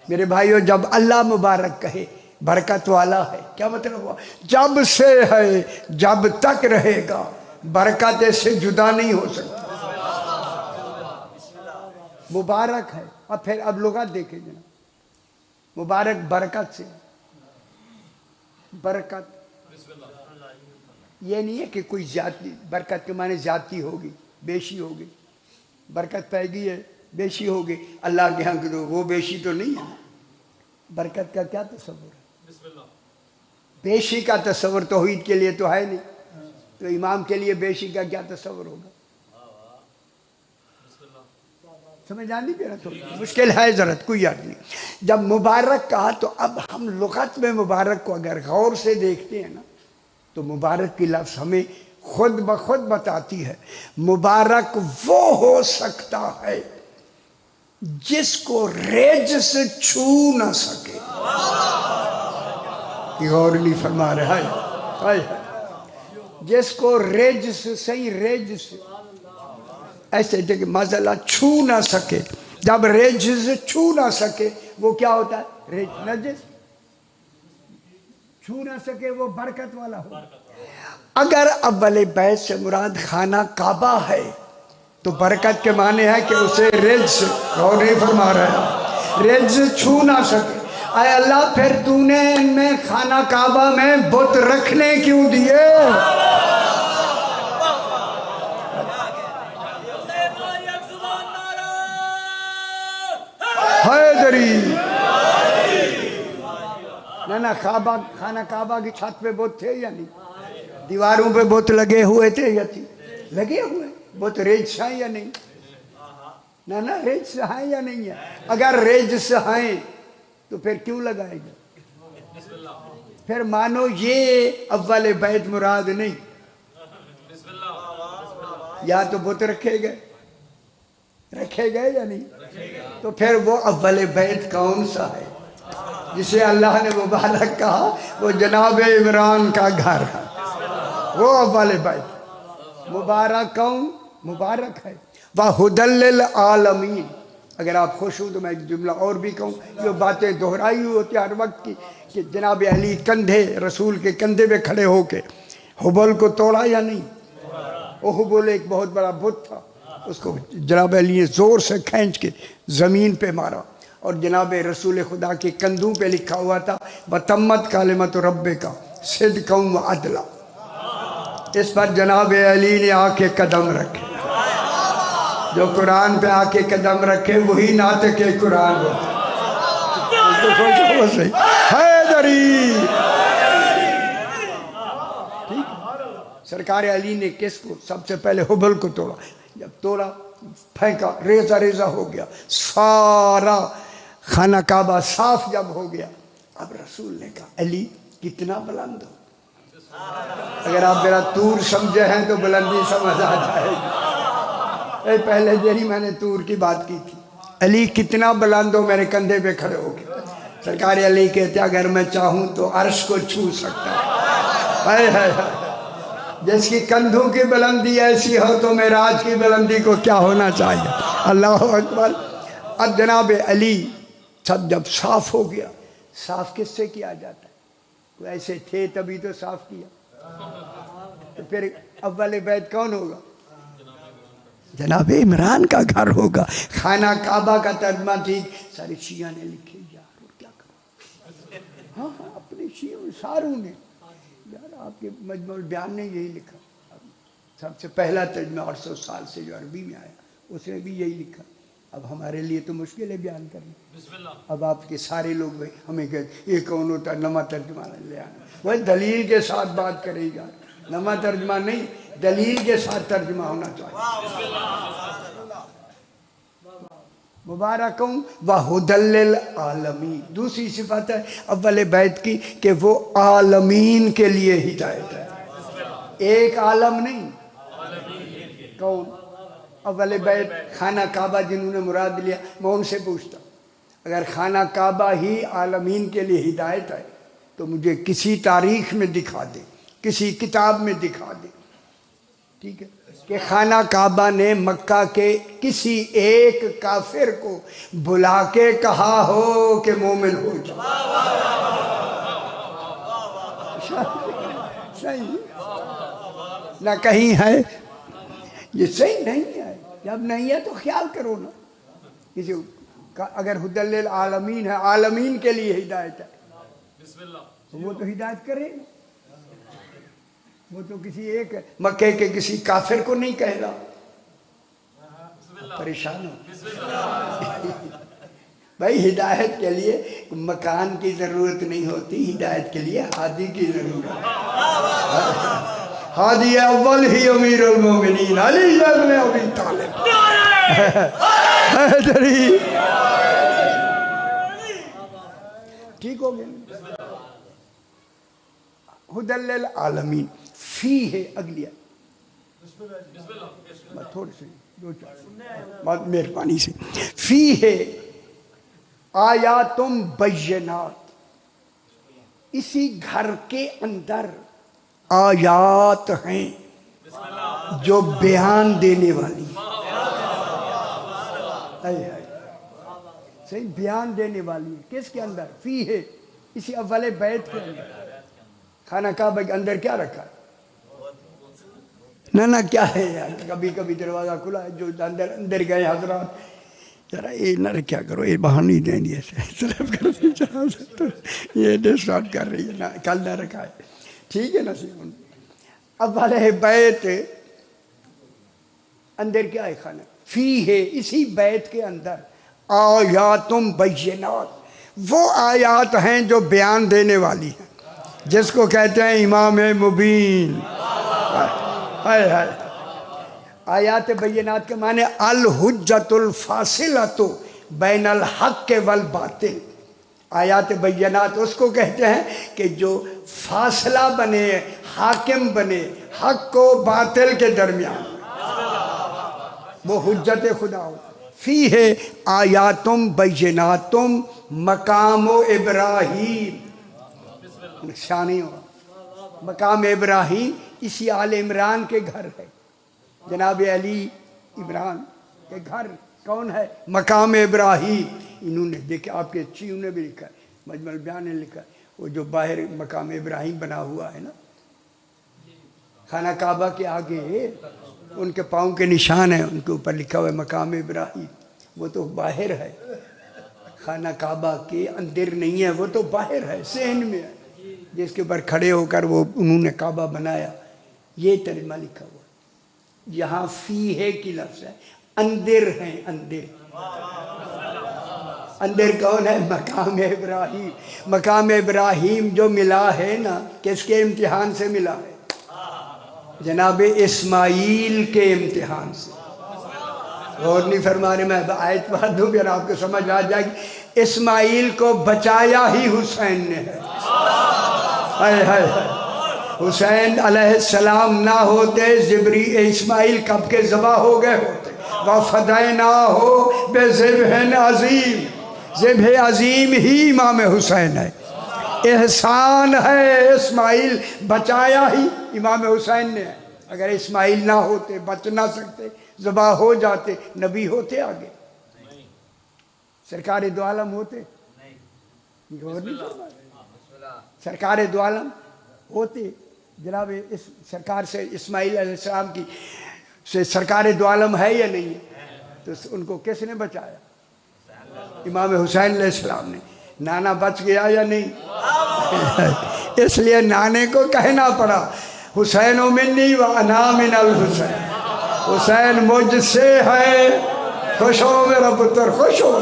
میرے بھائیو جب اللہ مبارک کہے برکت والا ہے، کیا مطلب ہوا؟ جب سے ہے جب تک رہے گا، برکت اس سے جدا نہیں ہو سکتی، مبارک ہے۔ اور پھر اب لغت دیکھیں جناب، مبارک برکت سے، برکت یہ نہیں ہے کہ کوئی زیادتی، برکت کے معنی زیادتی ہوگی، بیشی ہوگی، برکت پائے گی ہے بیشی ہوگی، اللہ کے ہاں وہ بیشی تو نہیں ہے۔ برکت کا کیا تصور ہے؟ بیشی کا تصور توحید کے لیے تو ہے نہیں، تو امام کے لیے بیشی کا کیا تصور ہوگا؟ سمجھ آنی پہ نا، تو مشکل ہے ضرورت، کوئی یاد نہیں۔ جب مبارک کہا تو اب ہم لغت میں مبارک کو اگر غور سے دیکھتے ہیں نا تو مبارک کی لفظ ہمیں خود بخود بتاتی ہے مبارک وہ ہو سکتا ہے جس کو رجس چھو نہ سکے. یہ غور نہیں فرما رہا ہے. جس کو رجس صحیح رجس ایسے کہ مزلہ چھو نہ سکے. جب رجس چھو نہ سکے وہ کیا ہوتا ہے؟ رجس. نجس چھو نہ سکے وہ برکت والا ہو. اگر اول بیت سے مراد خانہ کعبہ ہے تو برکت کے معنی ہے کہ اسے رجس غور نہیں فرما رہا ہے. رجس چھو نہ سکے. اے اللہ پھر تو نے ان میں خانہ کعبہ میں بت رکھنے کیوں دیے؟ حیدری نہ خانہ کعبہ کی چھت پہ بت تھے یا نہیں؟ دیواروں پہ بت لگے ہوئے تھے یا تھی؟ لگے ہوئے. بت رجس ہیں یا نہیں؟ نہ رجس ہیں یا نہیں ہے؟ اگر رجس ہیں تو پھر کیوں لگائے گا؟ پھر مانو یہ اول بیت مراد نہیں. یا تو بت رکھے گئے یا نہیں؟ تو پھر وہ اول بیت کون سا ہے جسے اللہ نے مبارک کہا وہ جناب عمران کا گھر ہے؟ وہ اول بیت مبارک کون؟ مبارک ہے. وَهُدًى لِّلْعَالَمِينَ. اگر آپ خوش ہوں تو میں ایک جملہ اور بھی کہوں. یہ باتیں دہرائی ہوئی ہوتی ہر وقت کی کہ جناب علی کندھے رسول کے کندھے پہ کھڑے ہو کے حبل کو توڑا یا نہیں؟ وہ حبل ایک بہت بڑا بت تھا. اس کو جناب علی نے زور سے کھینچ کے زمین پہ مارا اور جناب رسول خدا کے کندھوں پہ لکھا ہوا تھا وَتَمَّتْ كَلِمَتُ رَبِّكَ صِدْقًا وَعَدْلًا. اس پر جناب علی نے آ کے قدم رکھے. جو قرآن پہ آ کے قدم رکھے وہی ناطق قرآن ہوتا. حیدری سرکار علی نے کس کو سب سے پہلے حبل کو توڑا. جب توڑا پھینکا ریزہ ہو گیا. سارا خانہ کعبہ صاف جب ہو گیا اب رسول نے کہا علی کتنا بلند ہو. اگر آپ میرا طور سمجھے ہیں تو بلندی سمجھ آ جائے گی. پہلے جہی میں نے طور کی بات کی تھی. علی کتنا بلند ہو میرے کندھے پہ کھڑے ہو گئے. سرکار علی کہتے اگر میں چاہوں تو عرش کو چھو سکتا ہے. جس کی کندھوں کی بلندی ایسی ہو تو معراج کی بلندی کو کیا ہونا چاہیے. اللہ اکبر. اب جناب علی سب جب صاف ہو گیا. صاف کس سے کیا جاتا ہے؟ وہ ایسے تھے تبھی تو صاف کیا. تو پھر اول بیت کون ہوگا؟ جناب عمران کا گھر ہوگا. خانہ کعبہ کا ترجمہ ٹھیک سارے شیعہ نے لکھے یار اور کیا کرو. ہاں اپنے شیعہ ساروں نے یار آپ کے مجموع البیان نے یہی لکھا. سب سے پہلا ترجمہ 800 سال سے جو عربی میں آیا اس نے بھی یہی لکھا. اب ہمارے لیے تو مشکل ہے بیان کرنا. اب آپ کے سارے لوگ ہمیں کہتے یہ کون ہوتا نما ترجمہ لے آنا. وہ دلیل کے ساتھ بات کرے گا. نما ترجمہ نہیں دلیل کے ساتھ ترجمہ ہونا چاہیے. مبارکوں وَهُدًى لِّلْعَالَمِينَ. دوسری صفت ہے اول بیت کی کہ وہ عالمین کے لیے ہدایت ہے. ایک عالم نہیں. کون؟ اول بیت خانہ کعبہ جنہوں نے مراد لیا. میں ان سے پوچھتا اگر خانہ کعبہ ہی عالمین کے لیے ہدایت ہے تو مجھے کسی تاریخ میں دکھا دے کسی کتاب میں دکھا دے ٹھیک ہے کہ خانہ کعبہ نے مکہ کے کسی ایک کافر کو بلا کے کہا ہو کہ مومن ہو جاؤ. صحیح نہ کہیں ہے. یہ صحیح نہیں ہے. جب نہیں ہے تو خیال کرو نا. کسی اگر ہدی للعالمین ہے عالمین کے لیے ہدایت ہے تو وہ تو ہدایت کرے گا. وہ تو کسی ایک مکے کے کسی کافر کو نہیں کہے گا. پریشان ہو بھائی. ہدایت کے لیے مکان کی ضرورت نہیں ہوتی. ہدایت کے لیے ہادی کی ضرورت ہے. ہادی اول ہی امیر المومنین علی بن ابی طالب. ٹھیک ہو گیا. ہدی للعالمین فی ہے اگلی تھوڑی سی بہت مہربانی سے. فی ہے آیاتم بینات، اسی گھر کے اندر آیات ہیں جو بیان دینے والی ہیں. صحیح، بیان دینے والی ہے. کس کے اندر؟ فی ہے، اسی اول بیت کے اندر. خانہ کعبہ کے اندر کیا رکھا ہے؟ نہ کیا ہے یار، کبھی کبھی دروازہ کھلا ہے، جو اندر گئے حضرات ذرا یہ نہ رکھا کرو، یہ باہر نہیں دیں گے، صرف کرتے یہ ڈسٹارٹ کر رہی ہے نا، کل نہ رکھا ہے. ٹھیک ہے نا. اول بیت اندر کیا ہے؟ خانہ. فی ہے، اسی بیت کے اندر آیاتم بینات، وہ آیات ہیں جو بیان دینے والی ہیں، جس کو کہتے ہیں امام مبین. آیات بینات کے معنی الحجت الفاصلۃ بین الحق والباطل. آیات بینات اس کو کہتے ہیں کہ جو فاصلہ بنے، حاکم بنے حق و باطل کے درمیان، وہ حجت خدا ہو. فی ہے آیاتم بیناتم مقام ابراہیم. نشانی ہو مقام ابراہیم، اسی آل عمران کے گھر ہے. جناب علی عمران کے گھر کون ہے؟ مقام ابراہیم. انہوں نے دیکھا، آپ کے چیوں نے بھی لکھا ہے، مجمع البیان نے لکھا ہے، وہ جو باہر مقام ابراہیم بنا ہوا ہے نا خانہ کعبہ کے آگے، ان کے پاؤں کے نشان ہیں، ان کے اوپر لکھا ہوا ہے مقام ابراہیم. وہ تو باہر ہے، خانہ کعبہ کے اندر نہیں ہے، وہ تو باہر ہے، صحن میں ہے، جس کے اوپر کھڑے ہو کر وہ انہوں نے کعبہ بنایا. یہ ترجمہ لکھا ہوا ہے. یہاں فی ہے کی لفظ ہے، اندر ہیں. اندر کون ہے؟ مقام ابراہیم. مقام ابراہیم جو ملا ہے نا، کس کے امتحان سے ملا ہے؟ جناب اسماعیل کے امتحان سے. غور نہیں فرما رہے، میں آیت پڑھ دوں پھر آپ کو سمجھ آ جائے گی. اسماعیل کو بچایا ہی حسین نے ہے. حسین علیہ السلام نہ ہوتے اسماعیل کب کے ذبح ہو گئے ہوتے. وَفَدَيْنَاهُ بِذِبْحٍ عَظِيمٍ. ذبح عظیم ہی امام حسین ہے. احسان ہے اسماعیل بچایا ہی امام حسین نے ہے. اگر اسماعیل نہ ہوتے، بچ نہ سکتے، ذبح ہو جاتے، نبی ہوتے آگے؟ سرکار دو عالم ہوتے؟ سرکار دو عالم ہوتے. جناب اس سرکار سے اسماعیل علیہ السلام کی سے سرکار دو عالم ہے یا نہیں ہے؟ تو ان کو کس نے بچایا؟ امام حسین علیہ السلام نے. نانا بچ گیا یا نہیں؟ اس لیے نانے کو کہنا پڑا حسین منی و انا من الحسین. حسین مجھ سے ہے، خوش ہو میرا پتر، خوش ہو.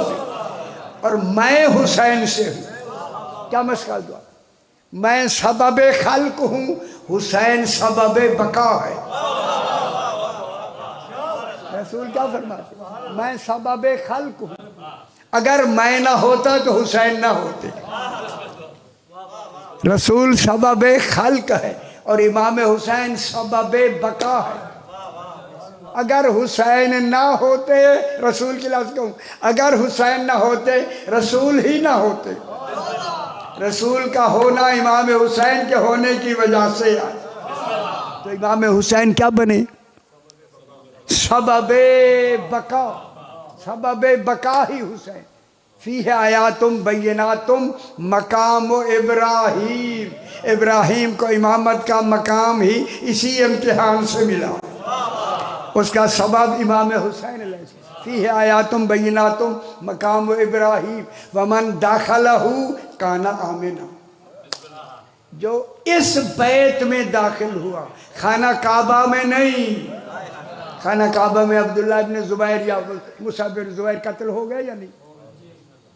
اور میں حسین سے ہوں. کیا مسئلہ دعا؟ میں سبب خلق ہوں، حسین سبب بقا ہے. رسول کیا فرماتے؟ میں سبب خلق ہوں. اگر میں نہ ہوتا تو حسین نہ ہوتے. رسول سبب خلق ہے اور امام حسین سبب بقا ہے. اگر حسین نہ ہوتے، رسول کی لفظ کہوں، اگر حسین نہ ہوتے رسول ہی نہ ہوتے. رسول کا ہونا امام حسین کے ہونے کی وجہ سے آئے. تو امام حسین کیا بنے؟ سبب بقا. سبب بقا ہی حسین. فیہ آیاتم بیناتم مقام ابراہیم. ابراہیم کو امامت کا مقام ہی اسی امتحان سے ملا. اس کا سبب امام حسین علیہ السلام. فیہ آیاتم بیناتم مقام ابراہیم ومن داخلہ کان آمنا. جو اس بیت میں داخل ہوا، خانہ کعبہ میں نہیں. خانہ کعبہ میں عبداللہ ابن زبیر یا مصعب بن زبیر قتل ہو گئے یا نہیں؟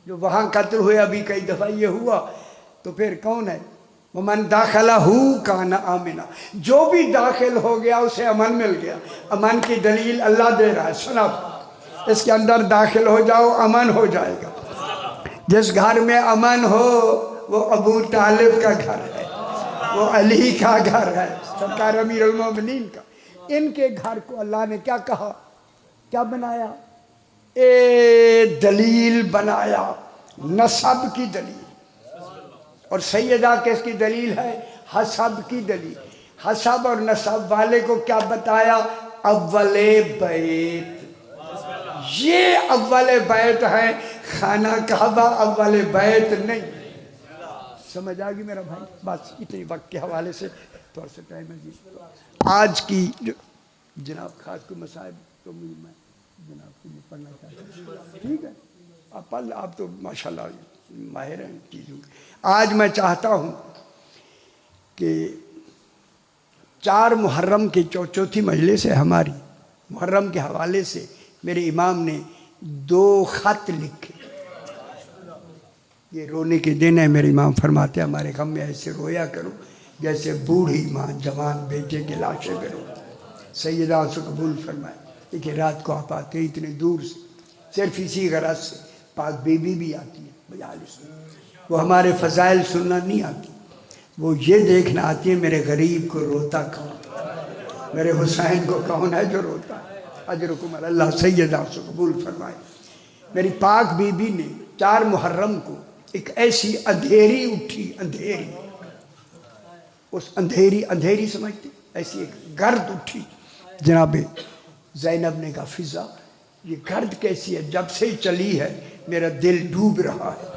جو وہاں قتل ہوئے، ابھی کئی دفعہ یہ ہوا. تو پھر کون ہے؟ ومن داخلہ کان آمنا. جو بھی داخل ہو گیا اسے امن مل گیا. امن کی دلیل اللہ دے رہا ہے. سنب اس کے اندر داخل ہو جاؤ، امن ہو جائے گا. جس گھر میں امن ہو وہ ابو طالب کا گھر ہے، وہ علی کا گھر ہے، سرکار امیر المومنین کا. ان کے گھر کو اللہ نے کیا کہا؟ کیا بنایا؟ اے دلیل بنایا، نسب کی دلیل۔ اور سیدہ کس کی دلیل ہے؟ حسب کی دلیل۔ حسب اور نسب والے کو کیا بتایا؟ اول بیت۔ یہ اول بیت ہے، خانہ کعبہ اول بیت نہیں۔ سمجھ آگی میرا بھائی؟ بس اتنی وقت کے حوالے سے تھوڑا سا ٹائم ہے جی۔ آج کی جناب خاص کو مصائب تو میں جناب کو پڑھنا چاہتا ہوں، ٹھیک ہے؟ آپ پڑھ آپ تو ماشاءاللہ ماہر ہیں چیزوں کے۔ آج میں چاہتا ہوں کہ 4 محرم کی چوتھی مجلس ہے ہماری، محرم کے حوالے سے میرے امام نے 2 خط لکھے۔ یہ رونے کے دن ہے، میرے امام فرماتے ہیں ہمارے غم میں ایسے رویا کرو جیسے بوڑھی ماں جوان بیٹے کے لاشیں کرو۔ سیدہ سے قبول فرمائے۔ دیکھیں رات کو آپ آتے ہیں اتنے دور سے، صرف اسی غرض سے۔ پاک بی بی بھی آتی ہے مجالس میں، وہ ہمارے فضائل سننا نہیں آتی، وہ یہ دیکھنا آتی ہے میرے غریب کو روتا کون، میرے حسین کو کون ہے جو روتا ہے۔ اجرکم اللہ۔ سیدہ سے قبول فرمائے۔ میری پاک بی بی نے 4 محرم کو ایک ایسی اندھیری اٹھی، اندھیری، اس اندھیری سمجھتے، ایسی ایک گرد اٹھی۔ جناب زینب نے کہا فضا یہ گرد کیسی ہے؟ جب سے چلی ہے میرا دل ڈوب رہا ہے،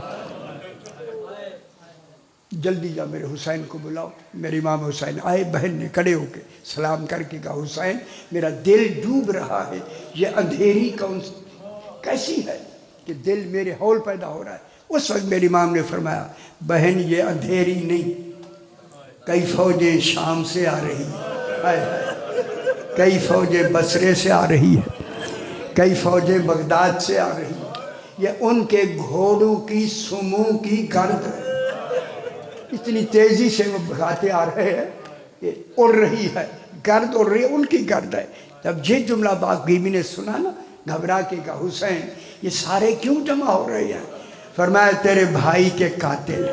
جلدی جا میرے حسین کو بلاؤ۔ میرے امام حسین آئے، بہن نے کھڑے ہو کے سلام کر کے کہا حسین میرا دل ڈوب رہا ہے، یہ اندھیری کیسی ہے کہ دل میرے ہول پیدا ہو رہا ہے۔ اس وقت میرے امام نے فرمایا بہن یہ اندھیری نہیں، کئی فوجیں شام سے آ رہی ہیں، کئی فوجیں بصرے سے آ رہی ہیں، کئی فوجیں بغداد سے آ رہی ہیں، یہ ان کے گھوڑوں کی سمو کی گرد ہے، اتنی تیزی سے وہ بھگاتے آ رہے ہیں کہ اڑ رہی ہے، گرد اڑ رہی ہے، ان کی گرد ہے۔ جب یہ جملہ پاک بیوی نے سنا نا، گھبرا کے کہا حسین یہ سارے کیوں جمع ہو رہے ہیں؟ فرمایا تیرے بھائی کے قاتل۔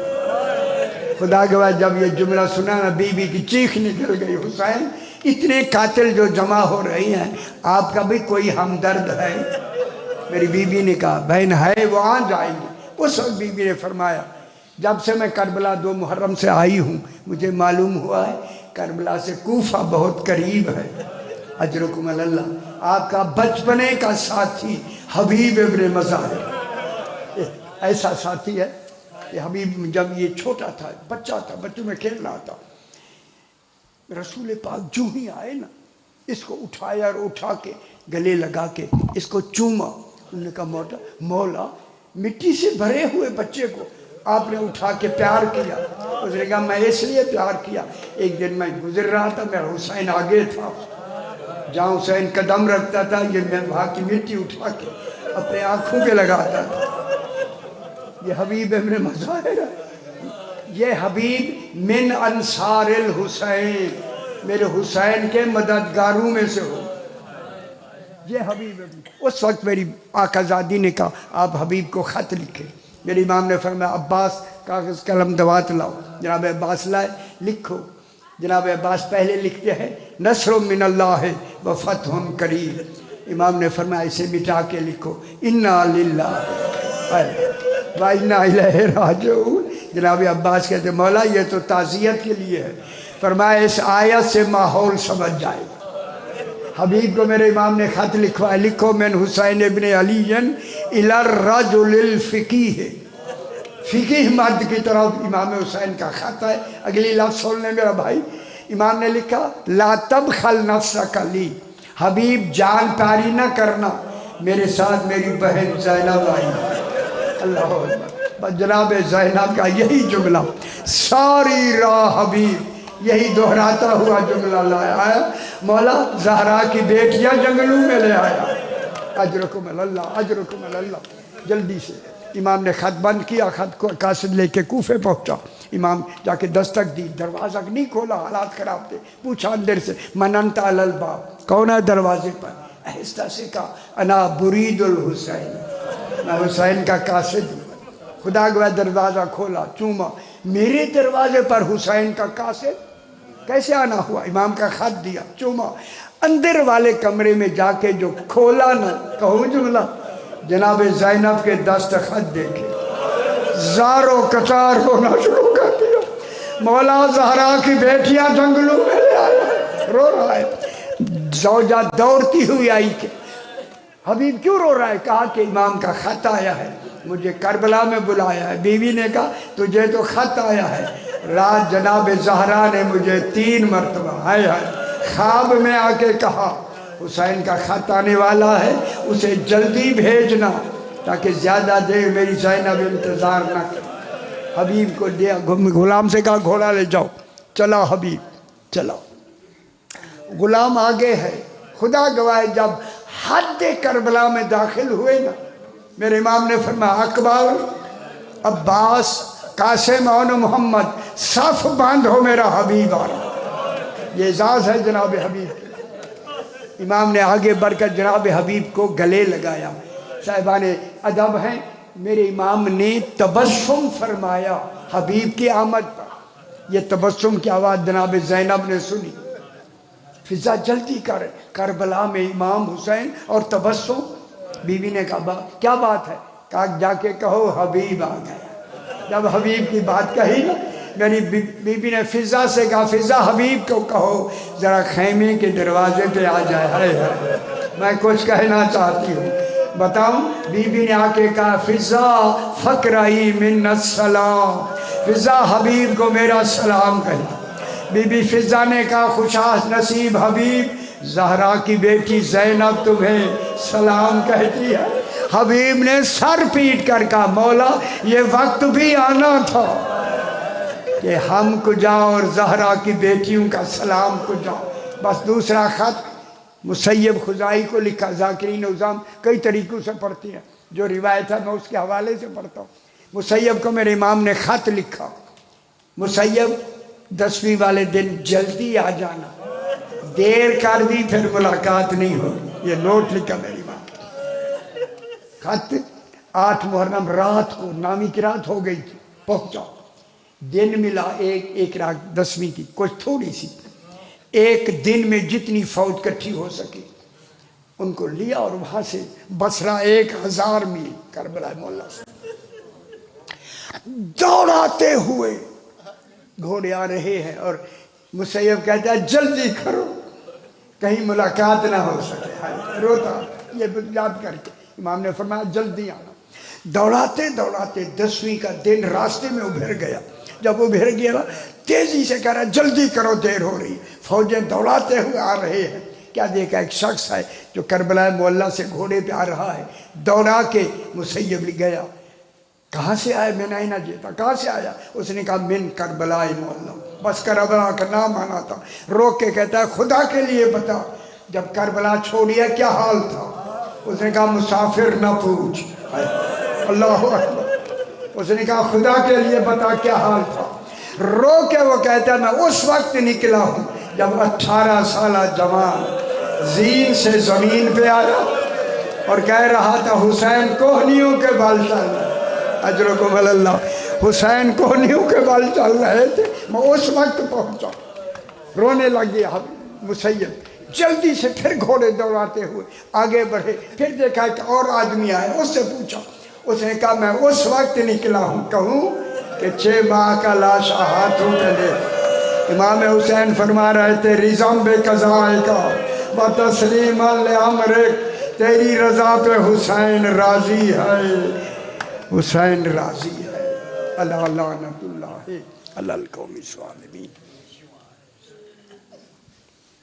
خدا گواہ جب یہ جملہ سنا نا بی بی کی چیخ نکل گئی، حسین اتنے قاتل جو جمع ہو رہی ہیں، آپ کا بھی کوئی ہمدرد ہے؟ میری بی بی نے کہا بہن ہے، وہاں جائیں گے۔ اس وقت بی بی نے فرمایا جب سے میں کربلا 2 محرم سے آئی ہوں مجھے معلوم ہوا ہے کربلا سے کوفہ بہت قریب ہے۔ اجرکم اللہ۔ آپ کا بچپنے کا ساتھی حبیب ابن مظاہر ایسا ساتھی ہے کہ حبیب جب یہ چھوٹا تھا، بچہ تھا، بچوں میں کھیل رہا تھا، رسول پاک جو ہی آئے نا اس کو اٹھایا اور اٹھا کے گلے لگا کے اس کو چوما۔ انہوں نے کہا مولا مٹی سے بھرے ہوئے بچے کو آپ نے اٹھا کے پیار کیا۔ اس نے کہا میں اس لیے پیار کیا، ایک دن میں گزر رہا تھا، میرا حسین آگے تھا، جہاں حسین قدم رکھتا تھا یہ میں وہاں کی مٹی اٹھا کے اپنے آنکھوں پہ لگاتا تھا۔ یہ حبیب ابن مظاہر ہے، یہ حبیب من انصار الحسین، میرے حسین کے مددگاروں میں سے ہو۔ یہ حبیب اس وقت میری آقا زادی نے کہا آپ حبیب کو خط لکھے۔ میرے امام نے فرمایا عباس کاغذ قلم دوات لاؤ۔ جناب عباس لائے، لکھو۔ جناب عباس پہلے لکھتے ہیں نصر من اللہ و فتح قریب۔ امام نے فرمایا اسے مٹا کے لکھو انا للہ و انا الیہ راجعون۔ جناب عباس کہتے مولا یہ تو تعزیت کے لیے ہے۔ فرمایا اس آیت سے ماحول سمجھ جائے۔ حبیب کو میرے امام نے خط لکھوایا، لکھو من حسین ابن علی الی الرجل الفقیہ، فقیہ مرد کی طرف امام حسین کا خط ہے۔ اگلی لفظ سن لیں میرا بھائی، امام نے لکھا لا تبخل نفسک لی، حبیب جان پیاری نہ کرنا، میرے ساتھ میری بہن زینب آئی۔ اللہ اکبر۔ جناب زینب کا یہی جملہ ساری راہ حبیب یہی دہراتا ہوا جملہ لایا ہے، مولا زہرا کی بیٹیاں جنگلوں میں لے آیا۔ اجرکم اللہ، اجرکم اللہ۔ جلدی سے امام نے خط بند کیا، خط کو قاصد لے کے کوفے پہنچا۔ امام جا کے دستک دی، دروازہ نہیں کھولا، حالات خراب تھے، پوچھا اندر سے من انت علی الباب، کون ہے دروازے پر؟ آہستہ سے کہا انا برید الحسین، میں حسین کا قاصد ہوں۔ خدا گواہ دروازہ کھولا، چوما، میرے دروازے پر حسین کا قاصد کیسے آنا ہوا؟ امام کا خط دیا، چوما، اندر والے کمرے میں جا کے جو کھولا نا، کہوں جملہ، جناب زینب کے دستخط دیکھے، زاروں قطار رونا شروع کر دیا، مولا زہرا کی بیٹیاں جنگلوں میں لے آیا، رو رہا ہے۔ زوجہ دوڑتی ہوئی آئی کہ حبیب کیوں رو رہا ہے؟ کہا کہ امام کا خط آیا ہے، مجھے کربلا میں بلایا ہے۔ بیوی نے کہا تجھے تو خط آیا ہے، رات جناب زہرا نے مجھے 3 مرتبہ خواب میں آ کے کہا حسین کا خط آنے والا ہے، اسے جلدی بھیجنا تاکہ زیادہ دیر میری زینب انتظار نہ کرے۔ حبیب کو دیا، غلام سے کہا گھوڑا لے جاؤ، چلا حبیب چلا۔ غلام آگے ہے، خدا گواہ جب حد کربلا میں داخل ہوئے نا، میرے امام نے فرمایا اکبر، عباس، قاسم اور محمد، صف باندھو، میرا حبیب آ رہا۔ یہ اعزاز ہے جناب حبیب۔ امام نے آگے بڑھ کر جناب حبیب کو گلے لگایا۔ صاحبان ادب ہیں، میرے امام نے تبسم فرمایا حبیب کی آمد پر۔ یہ تبسم کی آواز جناب زینب نے سنی، فضا جلدی کر، کربلا میں امام حسین اور تبسم۔ بیوی نے کہا کیا بات ہے؟ کہا جا کے کہو حبیب آ گیا۔ جب حبیب کی بات کہی نا، میری بیوی نے فضا سے کہا فضا حبیب کو کہو ذرا خیمے کے دروازے پہ آ جائے، میں کچھ کہنا چاہتی ہوں۔ بتاؤں، بیوی نے آ کے کہا فضا فقرئی من السلام، فضا حبیب کو میرا سلام کہے۔ بی بی فضا نے کہا خوشاس نصیب حبیب، زہرا کی بیٹی زینب تمہیں سلام کہتی ہے۔ حبیب نے سر پیٹ کر کہا مولا یہ وقت بھی آنا تھا کہ ہم کو جاؤ اور زہرا کی بیٹیوں کا سلام کو جاؤ۔ بس دوسرا خط مسیب خزائی کو لکھا، ذاکرین نظام کئی طریقوں سے پڑھتی ہیں، جو روایت ہے میں اس کے حوالے سے پڑھتا ہوں۔ مسیب کو میرے امام نے خط لکھا، مسیب 10ویں والے دن جلدی آ جانا، دیر کر دی پھر ملاقات نہیں ہوگی۔ یہ نوٹ لکھا میری ماں۔ خط 8 محرم رات کو، نامی کی رات ہو گئی تھی، پہنچا، دن ملا ایک رات 10ویں کی، کچھ تھوڑی سی، ایک دن میں جتنی فوج کٹھی ہو سکی ان کو لیا اور وہاں سے بصرہ 1000 میل کربلا مولا سے دوڑاتے ہوئے گھوڑے آ رہے ہیں، اور مسیب کہتا ہے جلدی کرو کہیں ملاقات نہ ہو سکے، روتا یہ یاد کر کے۔ امام نے فرمایا جلدی آنا۔ دوڑاتے دوڑاتے 10ویں کا دن راستے میں ابھر گیا۔ جب ابھر گیا تیزی سے کہہ رہا جلدی کرو دیر ہو رہی۔ فوجیں دوڑاتے ہوئے آ رہے ہیں، کیا دیکھا ایک شخص ہے جو کربلا معلیٰ سے گھوڑے پہ آ رہا ہے، دوڑا کے مسیب لے گیا۔ کہاں سے آئے؟ میں نہیں نہ جیتا، کہاں سے آیا؟ اس نے کہا من کربلا معلیٰ، بس کربلا کا نام آنا تھا۔ روک کے کہتا ہے خدا کے لیے بتا جب کربلا چھوڑیا کیا حال تھا؟ اس نے کہا مسافر نہ پوچھ، اللہ اکبر۔ اس نے کہا خدا کے لیے بتا کیا حال تھا؟ رو کے وہ کہتا ہے میں اس وقت نکلا ہوں جب 18 سالہ جوان زین سے زمین پہ آیا اور کہہ رہا تھا حسین کوہنیوں کے بال چل رہے، اجرکم اللہ، حسین کوہنیوں کے بال چل رہے تھے، میں اس وقت پہنچا۔ رونے لگ گیا مسیب، جلدی سے پھر گھوڑے دوڑاتے ہوئے آگے بڑھے، پھر دیکھا کہ اور آدمی آئے، اس سے پوچھا، اس نے کہا میں اس وقت نکلا ہوں، کہوں کہ 6 ماہ کا لاشا ہاتھوں پہ لے۔ امام حسین فرما رہے تھے رضام بے قضائے کا و تسلیما لامرک، تیری رضا پہ حسین راضی ہے، حسین راضی ہے۔ اللہ لعنت اللہ علی القوم الظالمین۔